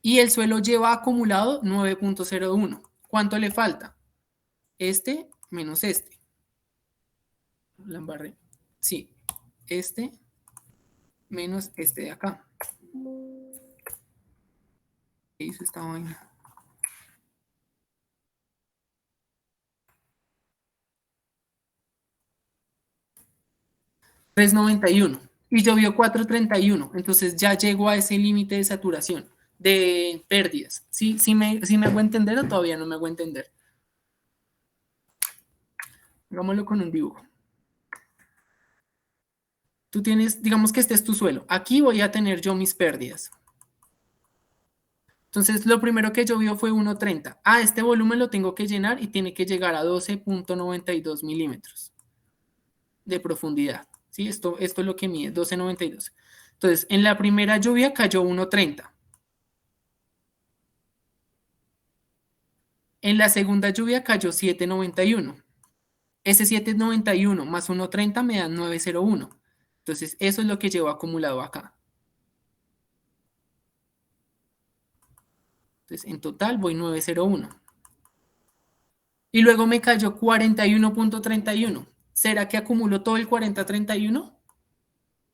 Y el suelo lleva acumulado 9.01. ¿Cuánto le falta? Este menos este. La embarré. Sí, este menos este de acá. ¿Qué hizo esta vaina? 391 y llovió 431. Entonces ya llego a ese límite de saturación, de pérdidas. ¿Sí me hago entender o todavía no me hago entender? Hagámoslo con un dibujo. Tú tienes, digamos que este es tu suelo. Aquí voy a tener yo mis pérdidas. Entonces, lo primero que llovió fue 1.30. Este volumen lo tengo que llenar y tiene que llegar a 12.92 milímetros de profundidad. ¿Sí? Esto es lo que mide, 12.92. Entonces, en la primera lluvia cayó 1.30. En la segunda lluvia cayó 7.91. Ese 7.91 más 1.30 me dan 9.01. Entonces, eso es lo que llevo acumulado acá. Entonces, en total voy 9.01. Y luego me cayó 41.31. ¿Será que acumulo todo el 40.31?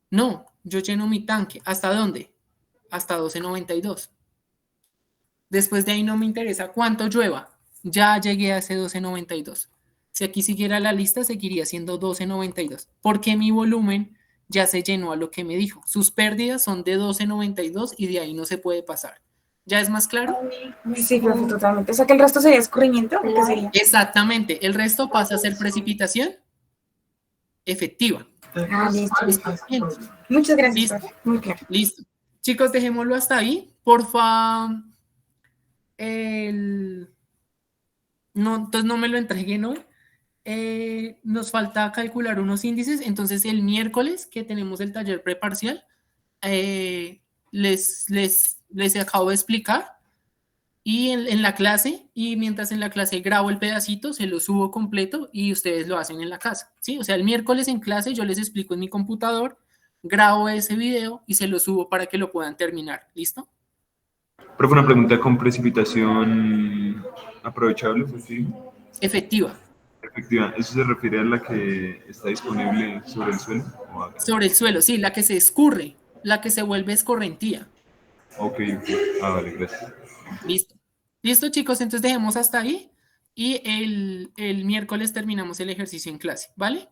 No, yo lleno mi tanque. ¿Hasta dónde? Hasta 12.92. Después de ahí no me interesa cuánto llueva. Ya llegué a ese 12.92. Si aquí siguiera la lista, seguiría siendo 12.92. Porque mi volumen ya se llenó a lo que me dijo. Sus pérdidas son de 12.92 y de ahí no se puede pasar. ¿Ya es más claro? Sí, profe, totalmente. O sea que el resto sería escurrimiento, ¿o qué sería? Exactamente. El resto pasa a ser precipitación efectiva. Listo. Muchas gracias, ¿Listo? profe. Muy claro. Listo. Chicos, dejémoslo hasta ahí. Porfa. No, entonces no me lo entreguen hoy. Nos falta calcular unos índices. Entonces, el miércoles que tenemos el taller preparcial, les acabo de explicar. Y en la clase, y mientras en la clase grabo el pedacito, se lo subo completo y ustedes lo hacen en la casa, ¿sí? O sea, el miércoles en clase yo les explico en mi computador, grabo ese video y se lo subo para que lo puedan terminar, ¿listo? Profe, una pregunta con precipitación aprovechable, ¿sí? Efectiva. Efectiva, ¿eso se refiere a la que está disponible sobre el suelo? Sobre el suelo, sí, la que se escurre, la que se vuelve escorrentía. Ok. Vale, gracias. Listo. Listo, chicos, entonces dejemos hasta ahí y el miércoles terminamos el ejercicio en clase, ¿vale?